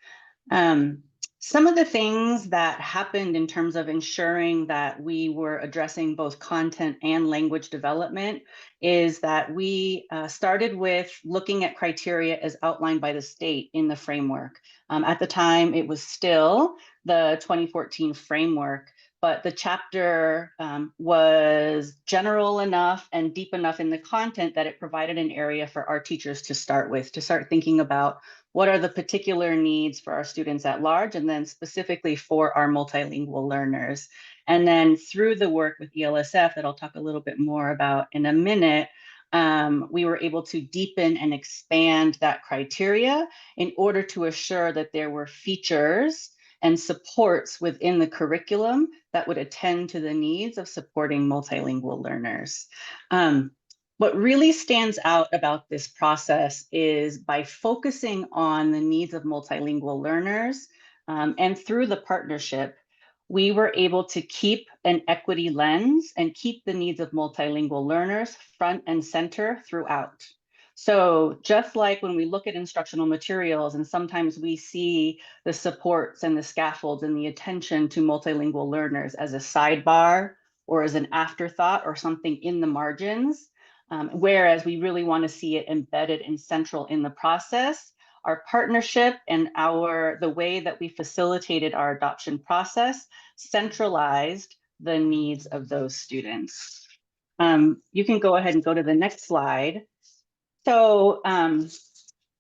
Some of the things that happened in terms of ensuring that we were addressing both content and language development is that we started with looking at criteria as outlined by the state in the framework. At the time, it was still the 2014 framework, but the chapter was general enough and deep enough in the content that it provided an area for our teachers to start with, to start thinking about what are the particular needs for our students at large, and then specifically for our multilingual learners. And then through the work with ELSF that I'll talk a little bit more about in a minute, we were able to deepen and expand that criteria in order to assure that there were features and supports within the curriculum that would attend to the needs of supporting multilingual learners. What really stands out about this process is by focusing on the needs of multilingual learners and through the partnership, we were able to keep an equity lens and keep the needs of multilingual learners front and center throughout. So just like when we look at instructional materials and sometimes we see the supports and the scaffolds and the attention to multilingual learners as a sidebar or as an afterthought or something in the margins, whereas we really want to see it embedded and central in the process, our partnership and the way that we facilitated our adoption process centralized the needs of those students. You can go ahead and go to the next slide. So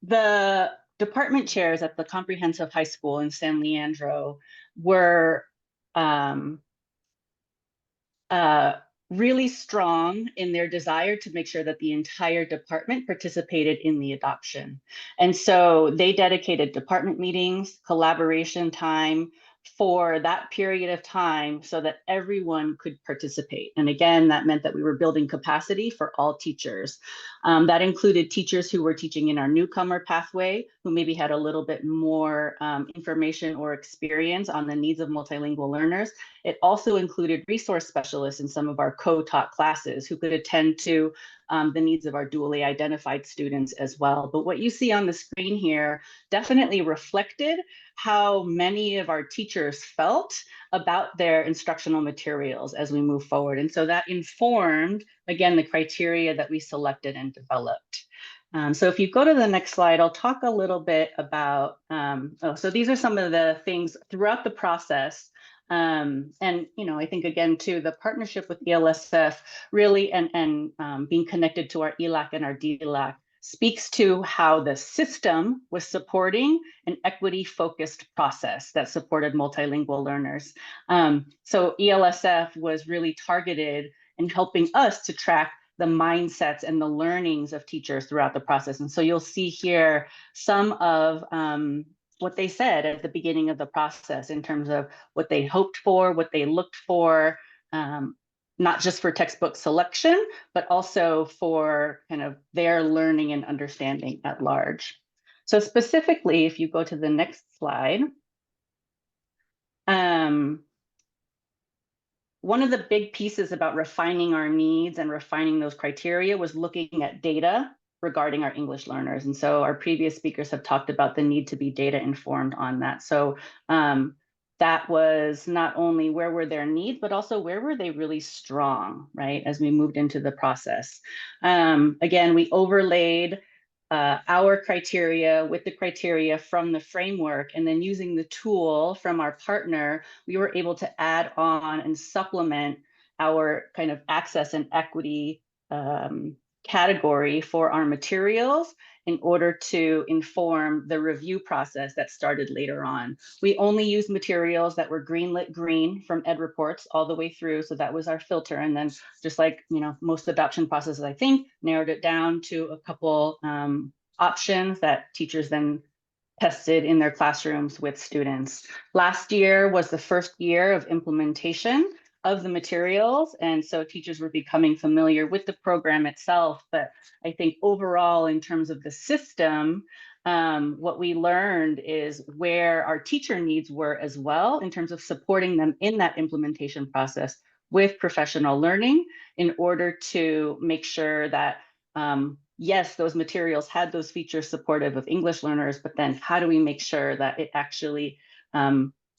the department chairs at the Comprehensive High School in San Leandro were really strong in their desire to make sure that the entire department participated in the adoption. And so they dedicated department meetings, collaboration time for that period of time so that everyone could participate. And again, that meant that we were building capacity for all teachers. That included teachers who were teaching in our newcomer pathway, who maybe had a little bit more information or experience on the needs of multilingual learners. It also included resource specialists in some of our co-taught classes who could attend to the needs of our dually identified students as well. But what you see on the screen here definitely reflected how many of our teachers felt about their instructional materials as we move forward. And so that informed, again, the criteria that we selected and developed. So if you go to the next slide, I'll talk a little bit about, so these are some of the things throughout the process. And, you know, I think again, too, the partnership with ELSF really and being connected to our ELAC and our DLAC speaks to how the system was supporting an equity-focused process that supported multilingual learners. So ELSF was really targeted in helping us to track the mindsets and the learnings of teachers throughout the process. And so you'll see here some of what they said at the beginning of the process in terms of what they hoped for, what they looked for, not just for textbook selection, but also for kind of their learning and understanding at large. So specifically, if you go to the next slide, one of the big pieces about refining our needs and refining those criteria was looking at data regarding our English learners. And so our previous speakers have talked about the need to be data informed on that. So that was not only where were their needs, but also where were they really strong, right, as we moved into the process. Again, we overlaid our criteria with the criteria from the framework, and then using the tool from our partner, we were able to add on and supplement our kind of access and equity category for our materials in order to inform the review process that started later on. We only used materials that were greenlit green from Ed Reports all the way through. So that was our filter. And then just like, you know, most adoption processes, I think, narrowed it down to a couple options that teachers then tested in their classrooms with students. Last year was the first year of implementation of the materials. And so teachers were becoming familiar with the program itself. But I think overall, in terms of the system, what we learned is where our teacher needs were as well in terms of supporting them in that implementation process with professional learning in order to make sure that, yes, those materials had those features supportive of English learners, but then how do we make sure that it actually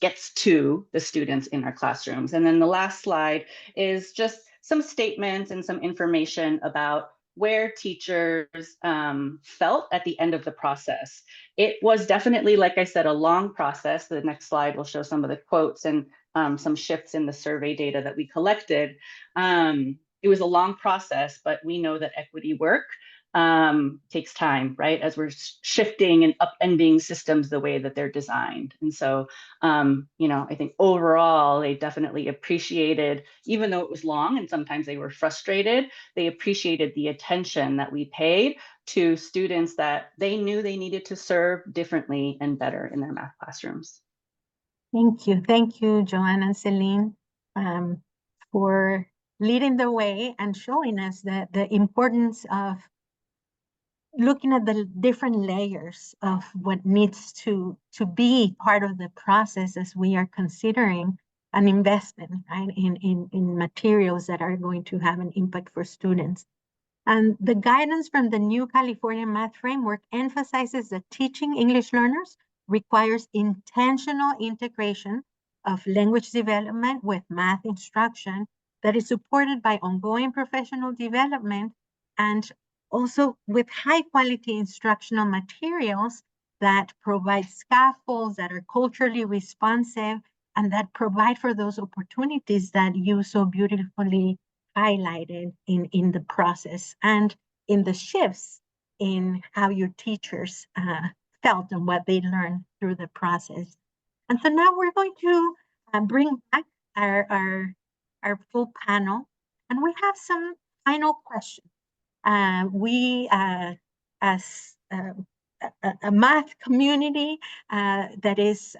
gets to the students in our classrooms? And then the last slide is just some statements and some information about where teachers felt at the end of the process. It was definitely, like I said, a long process. The next slide will show some of the quotes and some shifts in the survey data that we collected. It was a long process, but we know that equity work takes time, right? As we're shifting and upending systems the way that they're designed. And so, I think overall, they definitely appreciated, even though it was long and sometimes they were frustrated, they appreciated the attention that we paid to students that they knew they needed to serve differently and better in their math classrooms. Thank you. Thank you, Joanna and Celine, for leading the way and showing us the importance of looking at the different layers of what needs to be part of the process as we are considering an investment, right, in materials that are going to have an impact for students. And the guidance from the new California Math Framework emphasizes that teaching English learners requires intentional integration of language development with math instruction that is supported by ongoing professional development and also with high quality instructional materials that provide scaffolds that are culturally responsive and that provide for those opportunities that you so beautifully highlighted in the process and in the shifts in how your teachers felt and what they learned through the process. And so now we're going to bring back our full panel, and we have some final questions. We, as a math community that is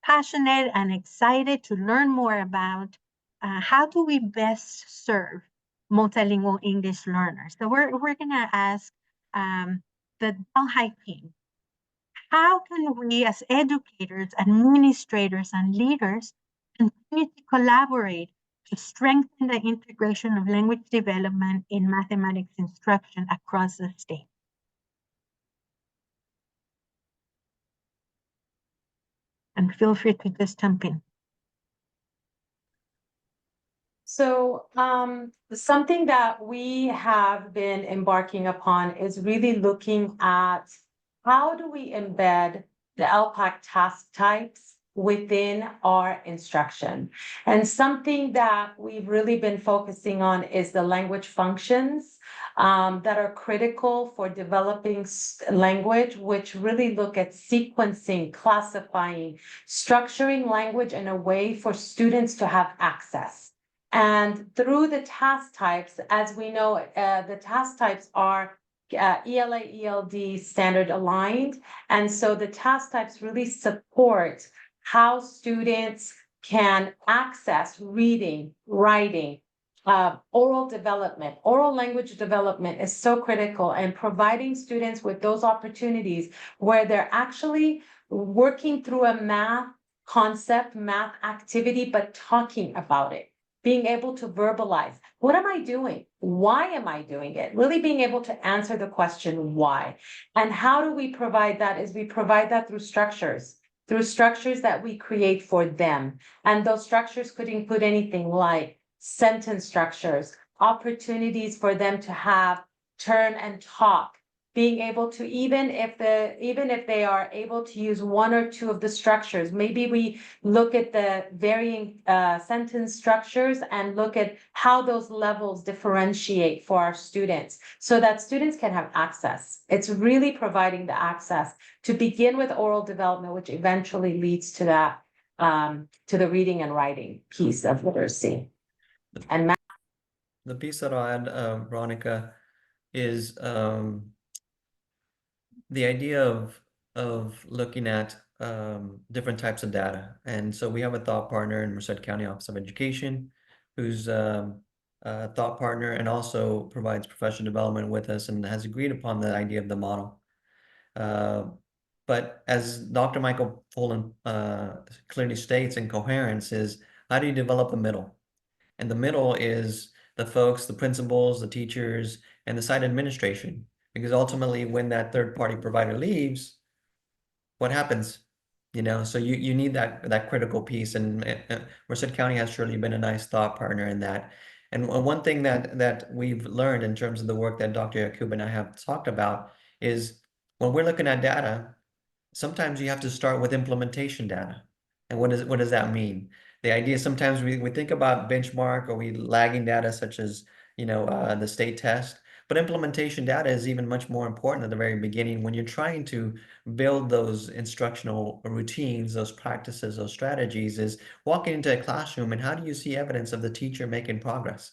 passionate and excited to learn more about how do we best serve multilingual English learners. So we're going to ask the Delhi team, how can we as educators, administrators, and leaders continue to collaborate to strengthen the integration of language development in mathematics instruction across the state? And feel free to just jump in. So something that we have been embarking upon is really looking at how do we embed the LPAC task types within our instruction. And something that we've really been focusing on is the language functions that are critical for developing language, which really look at sequencing, classifying, structuring language in a way for students to have access. And through the task types, as we know, the task types are ELA, ELD standard aligned. And so the task types really support how students can access reading, writing, oral development. Oral language development is so critical, and providing students with those opportunities where they're actually working through a math concept, math activity, but talking about it. Being able to verbalize, what am I doing? Why am I doing it? Really being able to answer the question, why? And how do we provide that? Is we provide that through structures that we create for them. And those structures could include anything like sentence structures, opportunities for them to have turn and talk, being able to, even if they are able to use one or two of the structures, maybe we look at the varying sentence structures and look at how those levels differentiate for our students so that students can have access. It's really providing the access to begin with oral development, which eventually leads to that, to the reading and writing piece of literacy. And math. The piece that I'll add, Veronica, is the idea of looking at different types of data. And so we have a thought partner in Merced County Office of Education, who's a thought partner and also provides professional development with us and has agreed upon the idea of the model. But as Dr. Michael Fullen clearly states in coherence is, how do you develop a middle? And the middle is the folks, the principals, the teachers, and the site administration. Because ultimately, when that third-party provider leaves, what happens? So you need that critical piece, and Merced County has surely been a nice thought partner in that. And one thing that we've learned in terms of the work that Dr. Yakub and I have talked about is when we're looking at data, sometimes you have to start with implementation data. And what does that mean? The idea sometimes we think about benchmark or we lagging data such as the state test, but implementation data is even much more important at the very beginning when you're trying to build those instructional routines, those practices, those strategies, is walking into a classroom and how do you see evidence of the teacher making progress?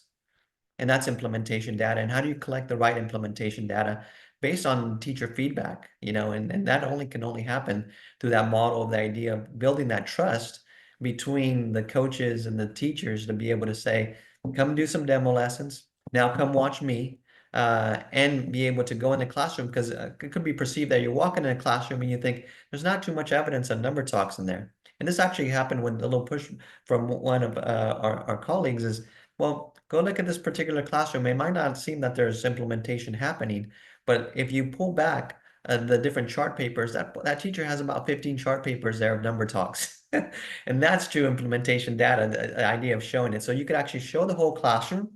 And that's implementation data. And how do you collect the right implementation data based on teacher feedback? And that can only happen through that model of the idea of building that trust between the coaches and the teachers to be able to say, come do some demo lessons. Now come watch me. And be able to go in the classroom, because it could be perceived that you're walking in a classroom and you think there's not too much evidence of number talks in there. And this actually happened when a little push from one of our colleagues is, well, go look at this particular classroom. It might not seem that there's implementation happening, but if you pull back the different chart papers, that teacher has about 15 chart papers there of number talks. And that's true implementation data, the idea of showing it. So you could actually show the whole classroom,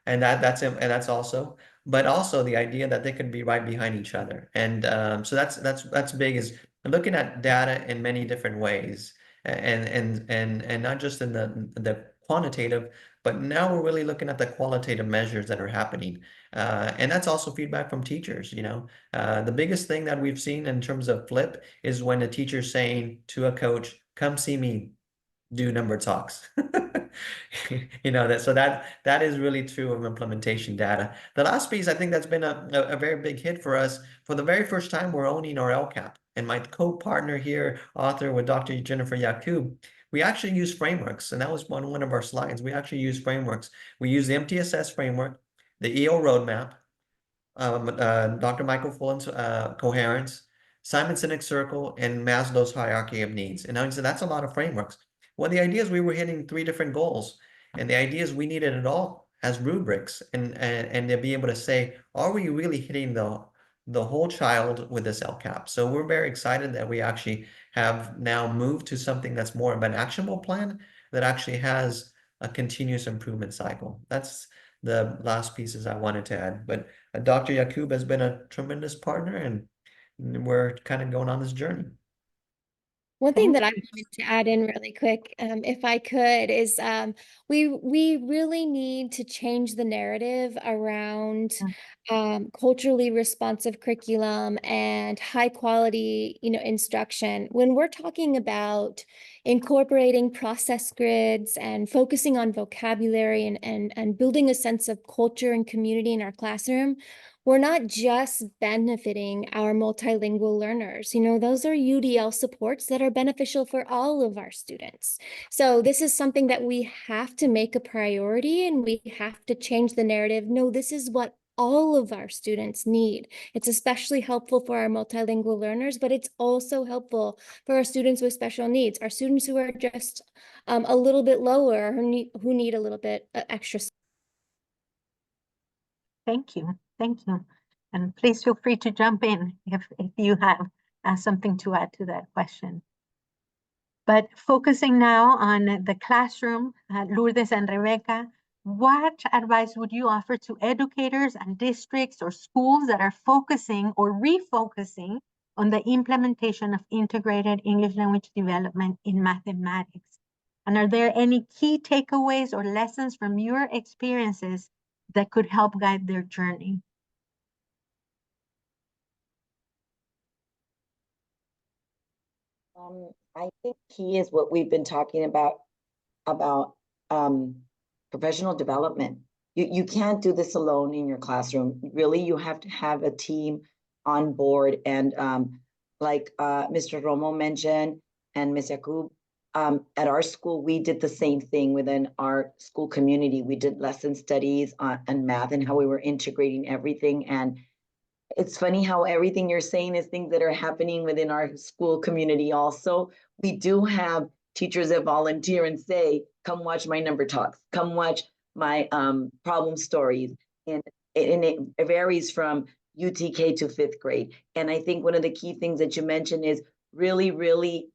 and that's also, but also the idea that they could be right behind each other. And so that's big, is looking at data in many different ways, and not just in the quantitative, but now we're really looking at the qualitative measures that are happening. And that's also feedback from teachers. The biggest thing that we've seen in terms of flip is when a teacher's saying to a coach, come see me do number talks. That is really true of implementation data. The last piece, I think that's been a very big hit for us. For the very first time, we're owning our LCAP. And my co-partner here, author with Dr. Jennifer Yakub, we actually use frameworks. And that was one of our slides. We actually use frameworks. We use the MTSS framework, the EO roadmap, Dr. Michael Fullen's coherence, Simon Sinek's circle, and Maslow's hierarchy of needs. And I would say that's a lot of frameworks. Well, the idea is we were hitting 3 different goals, and the idea is we needed it all as rubrics, and to be able to say, are we really hitting the whole child with this LCAP? So we're very excited that we actually have now moved to something that's more of an actionable plan that actually has a continuous improvement cycle. That's the last pieces I wanted to add. But Dr. Yakub has been a tremendous partner, and we're kind of going on this journey. One thing Thank that I you. wanted to add in really quick, if I could, is we really need to change the narrative around culturally responsive curriculum and high quality, instruction. When we're talking about incorporating process grids and focusing on vocabulary and building a sense of culture and community in our classroom, we're not just benefiting our multilingual learners. Those are UDL supports that are beneficial for all of our students. So this is something that we have to make a priority, and we have to change the narrative. No, this is what all of our students need. It's especially helpful for our multilingual learners, but it's also helpful for our students with special needs, our students who are just a little bit lower, who need a little bit extra. Thank you. Thank you. And please feel free to jump in if you have something to add to that question. But focusing now on the classroom, Lourdes and Rebecca, what advice would you offer to educators and districts or schools that are focusing or refocusing on the implementation of integrated English language development in mathematics? And are there any key takeaways or lessons from your experiences that could help guide their journey? I think key is what we've been talking about professional development. You can't do this alone in your classroom. Really, you have to have a team on board. And like Mr. Romo mentioned and Ms. Yakub, at our school, we did the same thing within our school community. We did lesson studies on math and how we were integrating everything. And it's funny how everything you're saying is things that are happening within our school community also. We do have teachers that volunteer and say, come watch my number talks, come watch my problem stories. And it varies from UTK to 5th grade. And I think one of the key things that you mentioned is really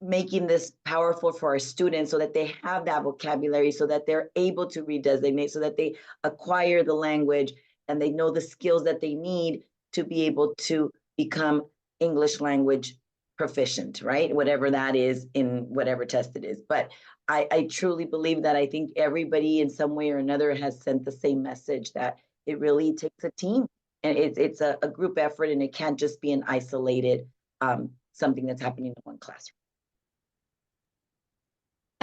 making this powerful for our students so that they have that vocabulary, so that they're able to redesignate, so that they acquire the language and they know the skills that they need to be able to become English language proficient, right? Whatever that is in whatever test it is. But I truly believe that I think everybody in some way or another has sent the same message, that it really takes a team, and it's a group effort, and it can't just be an isolated something that's happening in one classroom.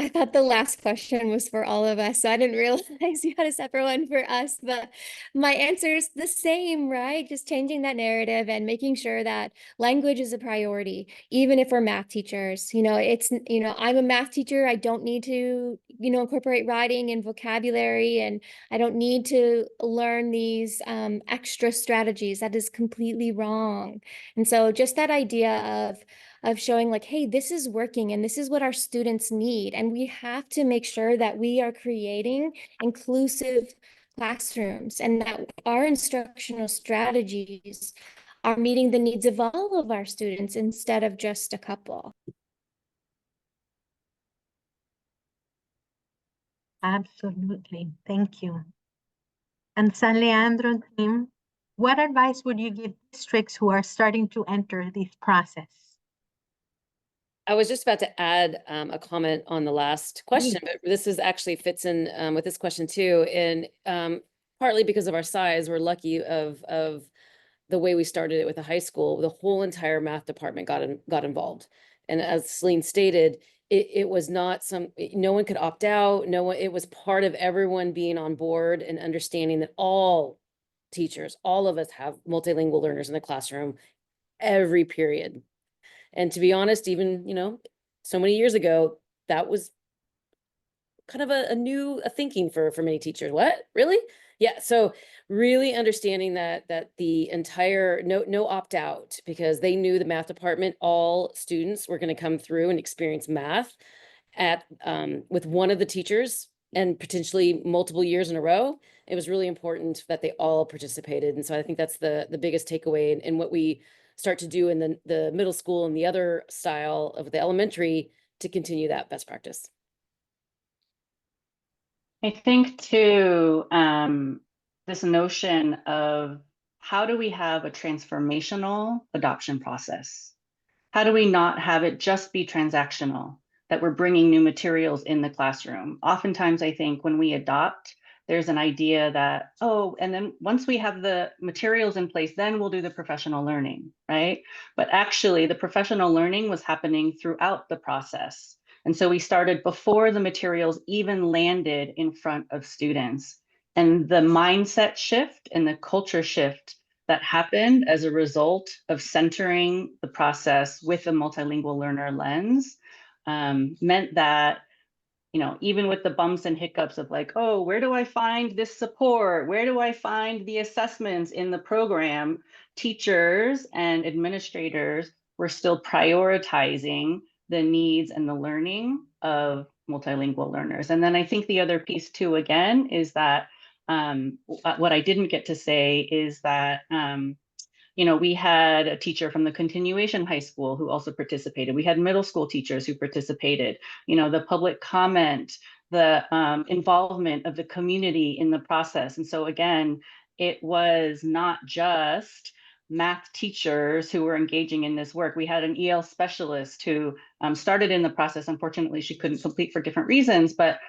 I thought the last question was for all of us, so I didn't realize you had a separate one for us, but my answer is the same, right? Just changing that narrative and making sure that language is a priority, even if we're math teachers. I'm a math teacher. I don't need to, incorporate writing and vocabulary, and I don't need to learn these extra strategies. That is completely wrong. And so just that idea of showing like, hey, this is working and this is what our students need. And we have to make sure that we are creating inclusive classrooms and that our instructional strategies are meeting the needs of all of our students instead of just a couple. Absolutely. Thank you. And San Leandro team, what advice would you give districts who are starting to enter this process? I was just about to add a comment on the last question, but this actually fits in with this question too. And partly because of our size, we're lucky of the way we started it with the high school. The whole entire math department got involved. And as Celine stated, it was not no one could opt out. It was part of everyone being on board and understanding that all teachers, all of us have multilingual learners in the classroom every period. And to be honest, even, so many years ago, that was kind of a new thinking for many teachers. What? Really? Yeah. So really understanding that the entire no opt out, because they knew the math department, all students were going to come through and experience math with one of the teachers and potentially multiple years in a row. It was really important that they all participated. And so I think that's the biggest takeaway, and what we start to do in the middle school and the other style of the elementary to continue that best practice. I think too, this notion of how do we have a transformational adoption process? How do we not have it just be transactional, that we're bringing new materials in the classroom? Oftentimes, I think when we adopt, there's an idea that, oh, and then once we have the materials in place, then we'll do the professional learning, right? But actually, the professional learning was happening throughout the process. And so we started before the materials even landed in front of students. And the mindset shift and the culture shift that happened as a result of centering the process with a multilingual learner lens meant that, even with the bumps and hiccups of like, oh, where do I find this support? Where do I find the assessments in the program? Teachers and administrators were still prioritizing the needs and the learning of multilingual learners. And then I think the other piece too, again, is that what I didn't get to say is that we had a teacher from the continuation high school who also participated. We had middle school teachers who participated. The public comment, the involvement of the community in the process. And so again, it was not just math teachers who were engaging in this work. We had an EL specialist who started in the process. Unfortunately, she couldn't complete for different reasons, but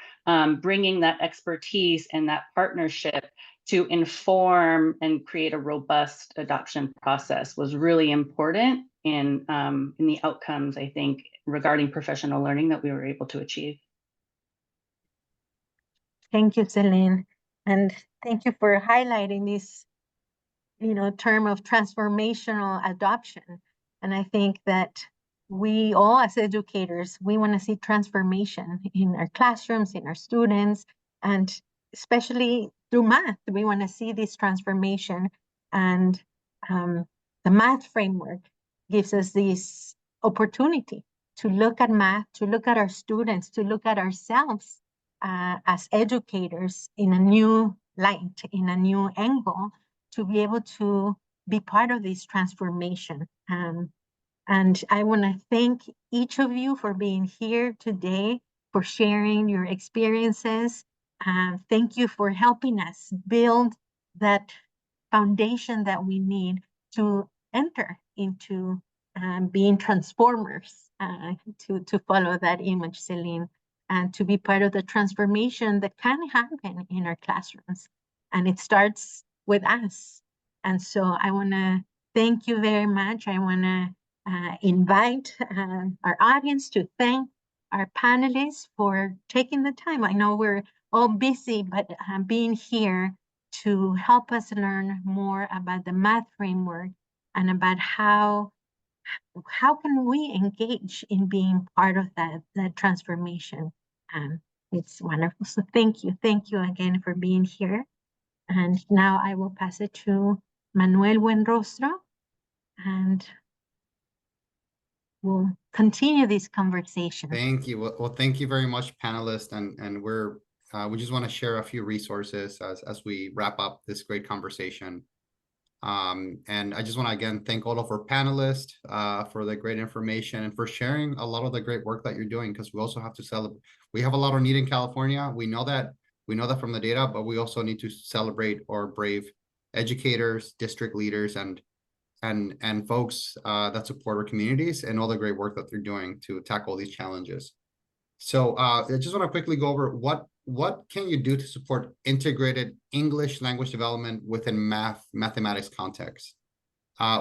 bringing that expertise and that partnership to inform and create a robust adoption process was really important in the outcomes, I think, regarding professional learning that we were able to achieve. Thank you, Celine. And thank you for highlighting this, term of transformational adoption. And I think that we all as educators, we want to see transformation in our classrooms, in our students, and especially through math, we want to see this transformation. And the math framework gives us this opportunity to look at math, to look at our students, to look at ourselves as educators in a new light, in a new angle, to be able to be part of this transformation. And I want to thank each of you for being here today, for sharing your experiences. Thank you for helping us build that foundation that we need to enter into being transformers, to follow that image, Celine, and to be part of the transformation that can happen in our classrooms. And it starts with us. And so I want to thank you very much. I want to invite our audience to thank our panelists for taking the time. I know we're all busy, but being here to help us learn more about the math framework and about how can we engage in being part of that transformation. It's wonderful. So thank you again for being here. And now I will pass it to Manuel Buenrostro, and we'll continue this conversation. Thank you. Well, thank you very much, panelists. And we just want to share a few resources as we wrap up this great conversation. And I just want to again thank all of our panelists for the great information and for sharing a lot of the great work that you're doing, because we also have to celebrate. We have a lot of need in California. We know that from the data, but we also need to celebrate our brave educators, district leaders, and folks that support our communities and all the great work that they're doing to tackle these challenges. So I just want to quickly go over what can you do to support integrated English language development within mathematics context.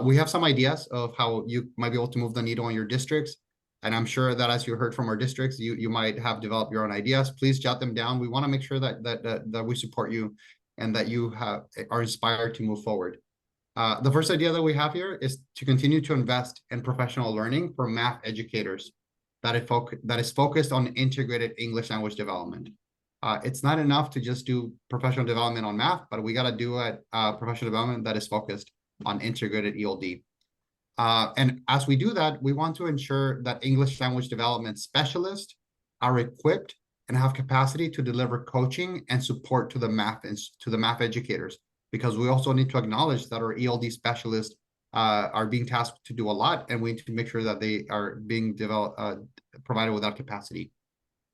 We have some ideas of how you might be able to move the needle in your districts. And I'm sure that as you heard from our districts, you might have developed your own ideas. Please jot them down. We want to make sure that we support you and that you are inspired to move forward. The first idea that we have here is to continue to invest in professional learning for math educators that is focused on integrated English language development. It's not enough to just do professional development on math, but we got to do professional development that is focused on integrated ELD. And as we do that, we want to ensure that English language development specialists are equipped and have capacity to deliver coaching and support to the math educators, because we also need to acknowledge that our ELD specialists are being tasked to do a lot, and we need to make sure that they are being provided with that capacity.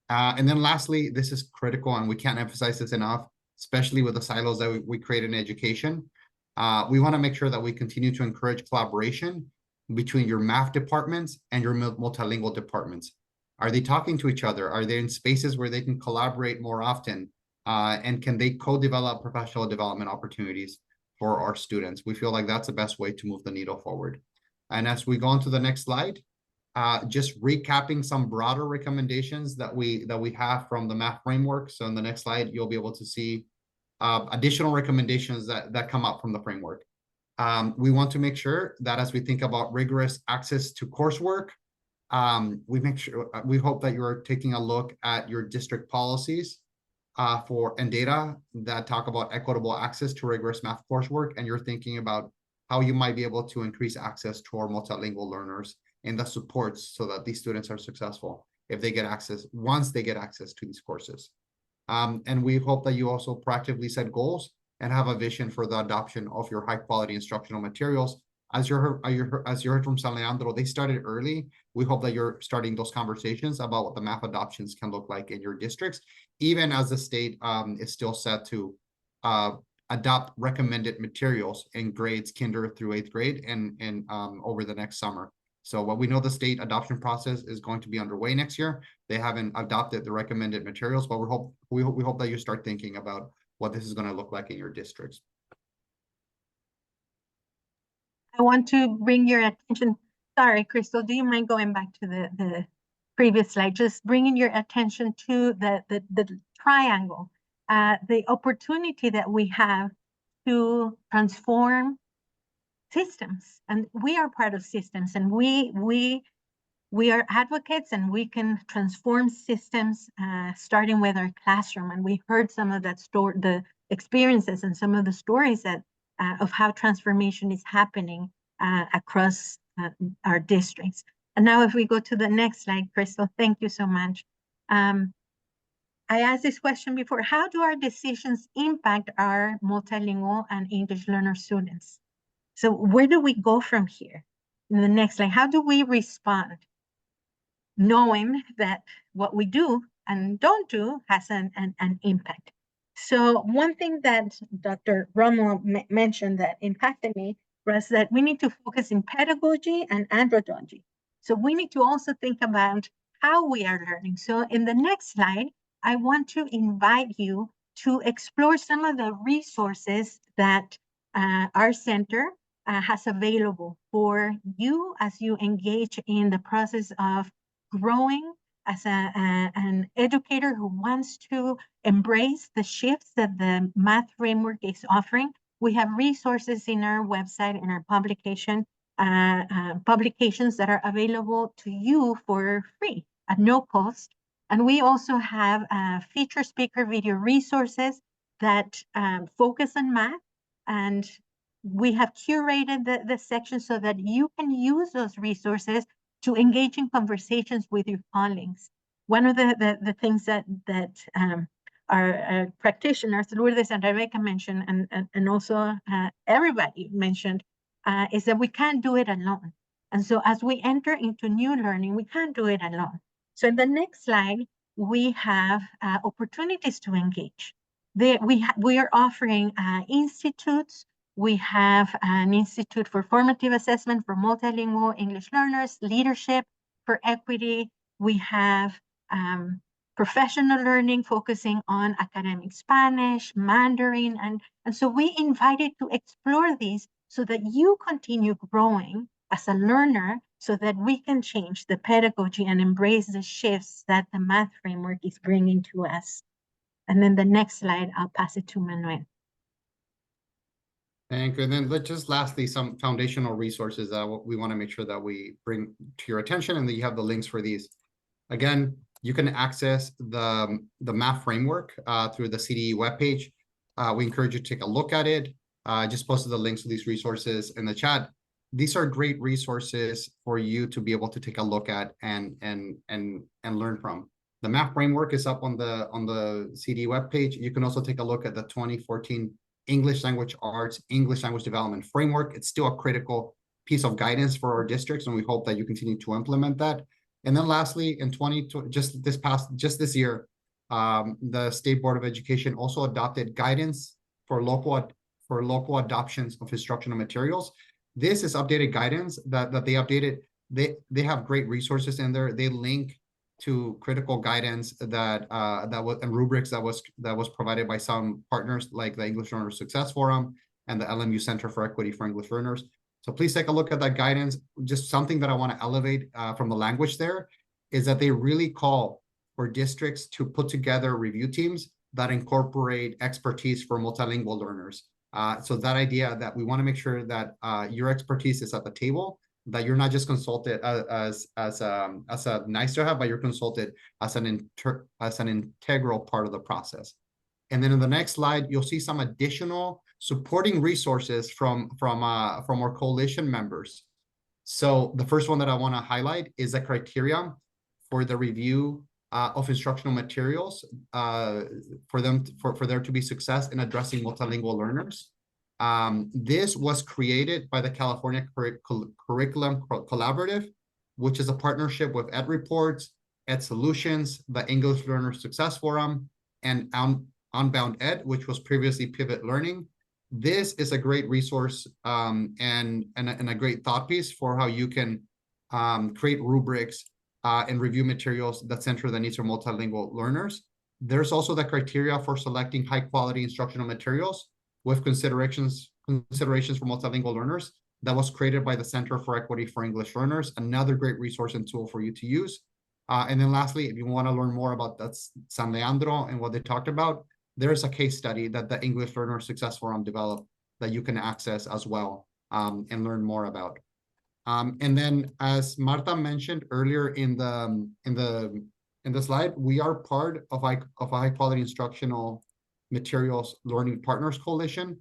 And then lastly, this is critical, and we can't emphasize this enough, especially with the silos that we create in education. We want to make sure that we continue to encourage collaboration between your math departments and your multilingual departments. Are they talking to each other? Are they in spaces where they can collaborate more often? And can they co-develop professional development opportunities for our students? We feel like that's the best way to move the needle forward. And as we go on to the next slide, just recapping some broader recommendations that we have from the math framework. So in the next slide, you'll be able to see additional recommendations that come up from the framework. We want to make sure that as we think about rigorous access to coursework, we hope that you're taking a look at your district policies and data that talk about equitable access to rigorous math coursework, and you're thinking about how you might be able to increase access to our multilingual learners and the supports so that these students are successful once they get access to these courses. And we hope that you also proactively set goals and have a vision for the adoption of your high quality instructional materials. As you heard from San Leandro, they started early. We hope that you're starting those conversations about what the math adoptions can look like in your districts, even as the state is still set to adopt recommended materials in grades kinder through 8th grade and over the next summer. So what we know, the state adoption process is going to be underway next year. They haven't adopted the recommended materials, but we hope that you start thinking about what this is going to look like in your districts. I want to bring your attention. Sorry, Crystal, do you mind going back to the previous slide? Just bringing your attention to the triangle, the opportunity that we have to transform systems, and we are part of systems, and we are advocates, and we can transform systems, starting with our classroom. And we heard some of the experiences and some of the stories that of how transformation is happening across our districts. And now if we go to the next slide, Crystal, thank you so much. I asked this question before, how do our decisions impact our multilingual and English learner students? So where do we go from here? In the next slide, how do we respond? Knowing that what we do and don't do has an impact. So one thing that Dr. Romo mentioned that impacted me was that we need to focus in pedagogy and andragogy. So we need to also think about how we are learning. So in the next slide, I want to invite you to explore some of the resources that our center has available for you as you engage in the process of growing as an educator who wants to embrace the shifts that the math framework is offering. We have resources in our website and our publications that are available to you for free at no cost. And we also have feature speaker video resources that focus on math, and we have curated the section so that you can use those resources to engage in conversations with your colleagues. One of the things that our practitioners, Lourdes and Rebecca mentioned, and also everybody mentioned, is that we can't do it alone. And so as we enter into new learning, we can't do it alone. So in the next slide, we have opportunities to engage. We are offering institutes. We have an institute for formative assessment for multilingual English learners, leadership for equity. We have professional learning focusing on academic Spanish, Mandarin, and so we invited to explore these so that you continue growing as a learner so that we can change the pedagogy and embrace the shifts that the math framework is bringing to us. And then the next slide, I'll pass it to Manuel. Thank you. And then just lastly, some foundational resources that we want to make sure that we bring to your attention, and that you have the links for these. Again, you can access the math framework through the CDE webpage. We encourage you to take a look at it. I just posted the links to these resources in the chat. These are great resources for you to be able to take a look at and learn from. The math framework is up on the CDE webpage. You can also take a look at the 2014 English Language Arts, English Language Development Framework. It's still a critical piece of guidance for our districts, and we hope that you continue to implement that. And then lastly, in just this year, the State Board of Education also adopted guidance for local adoptions of instructional materials. This is updated guidance that they updated. They have great resources in there. They link to critical guidance that was and rubrics that was provided by some partners like the English Learner Success Forum and the LMU Center for Equity for English Learners. So please take a look at that guidance. Just something that I want to elevate from the language there is that they really call for districts to put together review teams that incorporate expertise for multilingual learners. So that idea that we want to make sure that your expertise is at the table, that you're not just consulted as a nice to have, but you're consulted as an integral part of the process. And then in the next slide, you'll see some additional supporting resources from our coalition members. So the first one that I want to highlight is the criteria for the review of instructional materials for there to be success in addressing multilingual learners. This was created by the California Curriculum Collaborative, which is a partnership with Ed Reports, Ed Solutions, the English Learner Success Forum, and Unbound Ed, which was previously Pivot Learning. This is a great resource and a great thought piece for how you can create rubrics and review materials that center the needs of multilingual learners. There's also the criteria for selecting high quality instructional materials with considerations for multilingual learners that was created by the Center for Equity for English Learners, another great resource and tool for you to use. And then lastly, if you want to learn more about that San Leandro and what they talked about, there's a case study that the English Learner Success Forum developed that you can access as well and learn more about. And then, as Marta mentioned earlier in the slide, we are part of a high quality instructional materials learning partners coalition,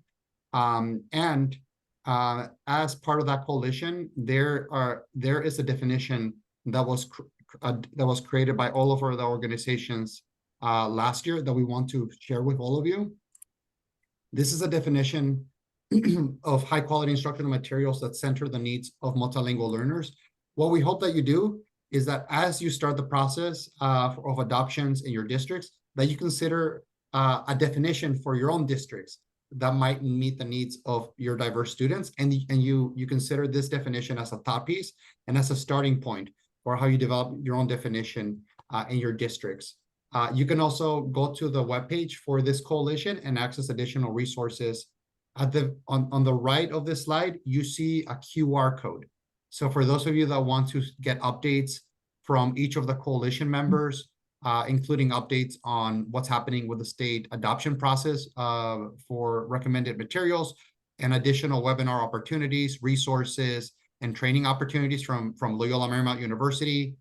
and as part of that coalition, there is a definition that was created by all of the organizations last year that we want to share with all of you. This is a definition of high quality instructional materials that center the needs of multilingual learners. What we hope that you do is that as you start the process of adoptions in your districts, that you consider a definition for your own districts that might meet the needs of your diverse students, and you consider this definition as a thought piece and as a starting point for how you develop your own definition in your districts. You can also go to the webpage for this coalition and access additional resources. On the right of this slide, you see a QR code. So for those of you that want to get updates from each of the coalition members, including updates on what's happening with the state adoption process for recommended materials and additional webinar opportunities, resources, and training opportunities from Loyola Marymount University,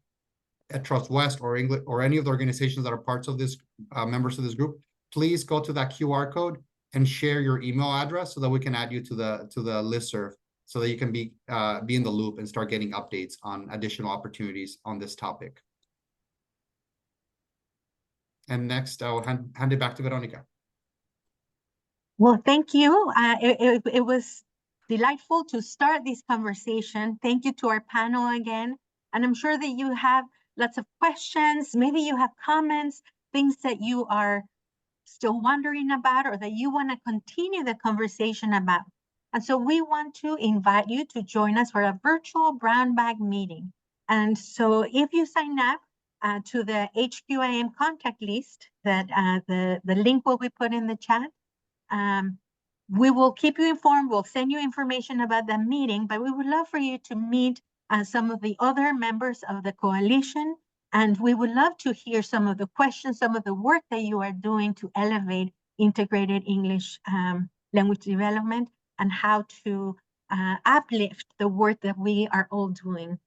at Trust West, or English, or any of the organizations that are parts of this, members of this group, please go to that QR code and share your email address so that we can add you to the listserv, so that you can be in the loop and start getting updates on additional opportunities on this topic. And next, I will hand it back to Veronica. Well, thank you. It was delightful to start this conversation. Thank you to our panel again. And I'm sure that you have lots of questions. Maybe you have comments, things that you are still wondering about, or that you want to continue the conversation about. And so we want to invite you to join us for a virtual brown bag meeting. And so if you sign up to the HQIM contact list, that the link will be put in the chat, we will keep you informed. We'll send you information about the meeting, but we would love for you to meet some of the other members of the coalition. And we would love to hear some of the questions, some of the work that you are doing to elevate integrated English language development, and how to uplift the work that we are all doing.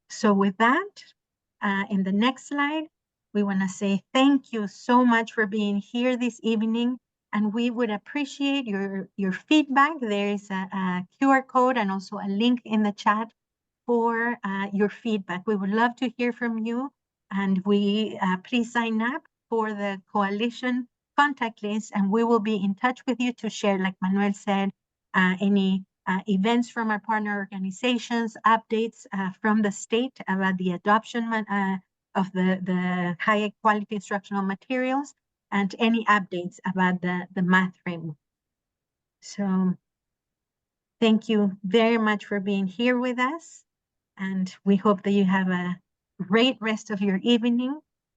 So with that, in the next slide, we want to say thank you so much for being here this evening. And we would appreciate your feedback. There is a QR code and also a link in the chat for your feedback. We would love to hear from you. And please sign up for the coalition contact list, and we will be in touch with you to share, like Manuel said, any events from our partner organizations, updates from the state about the adoption of the high quality instructional materials, and any updates about the math framework. So thank you very much for being here with us. And we hope that you have a great rest of your evening.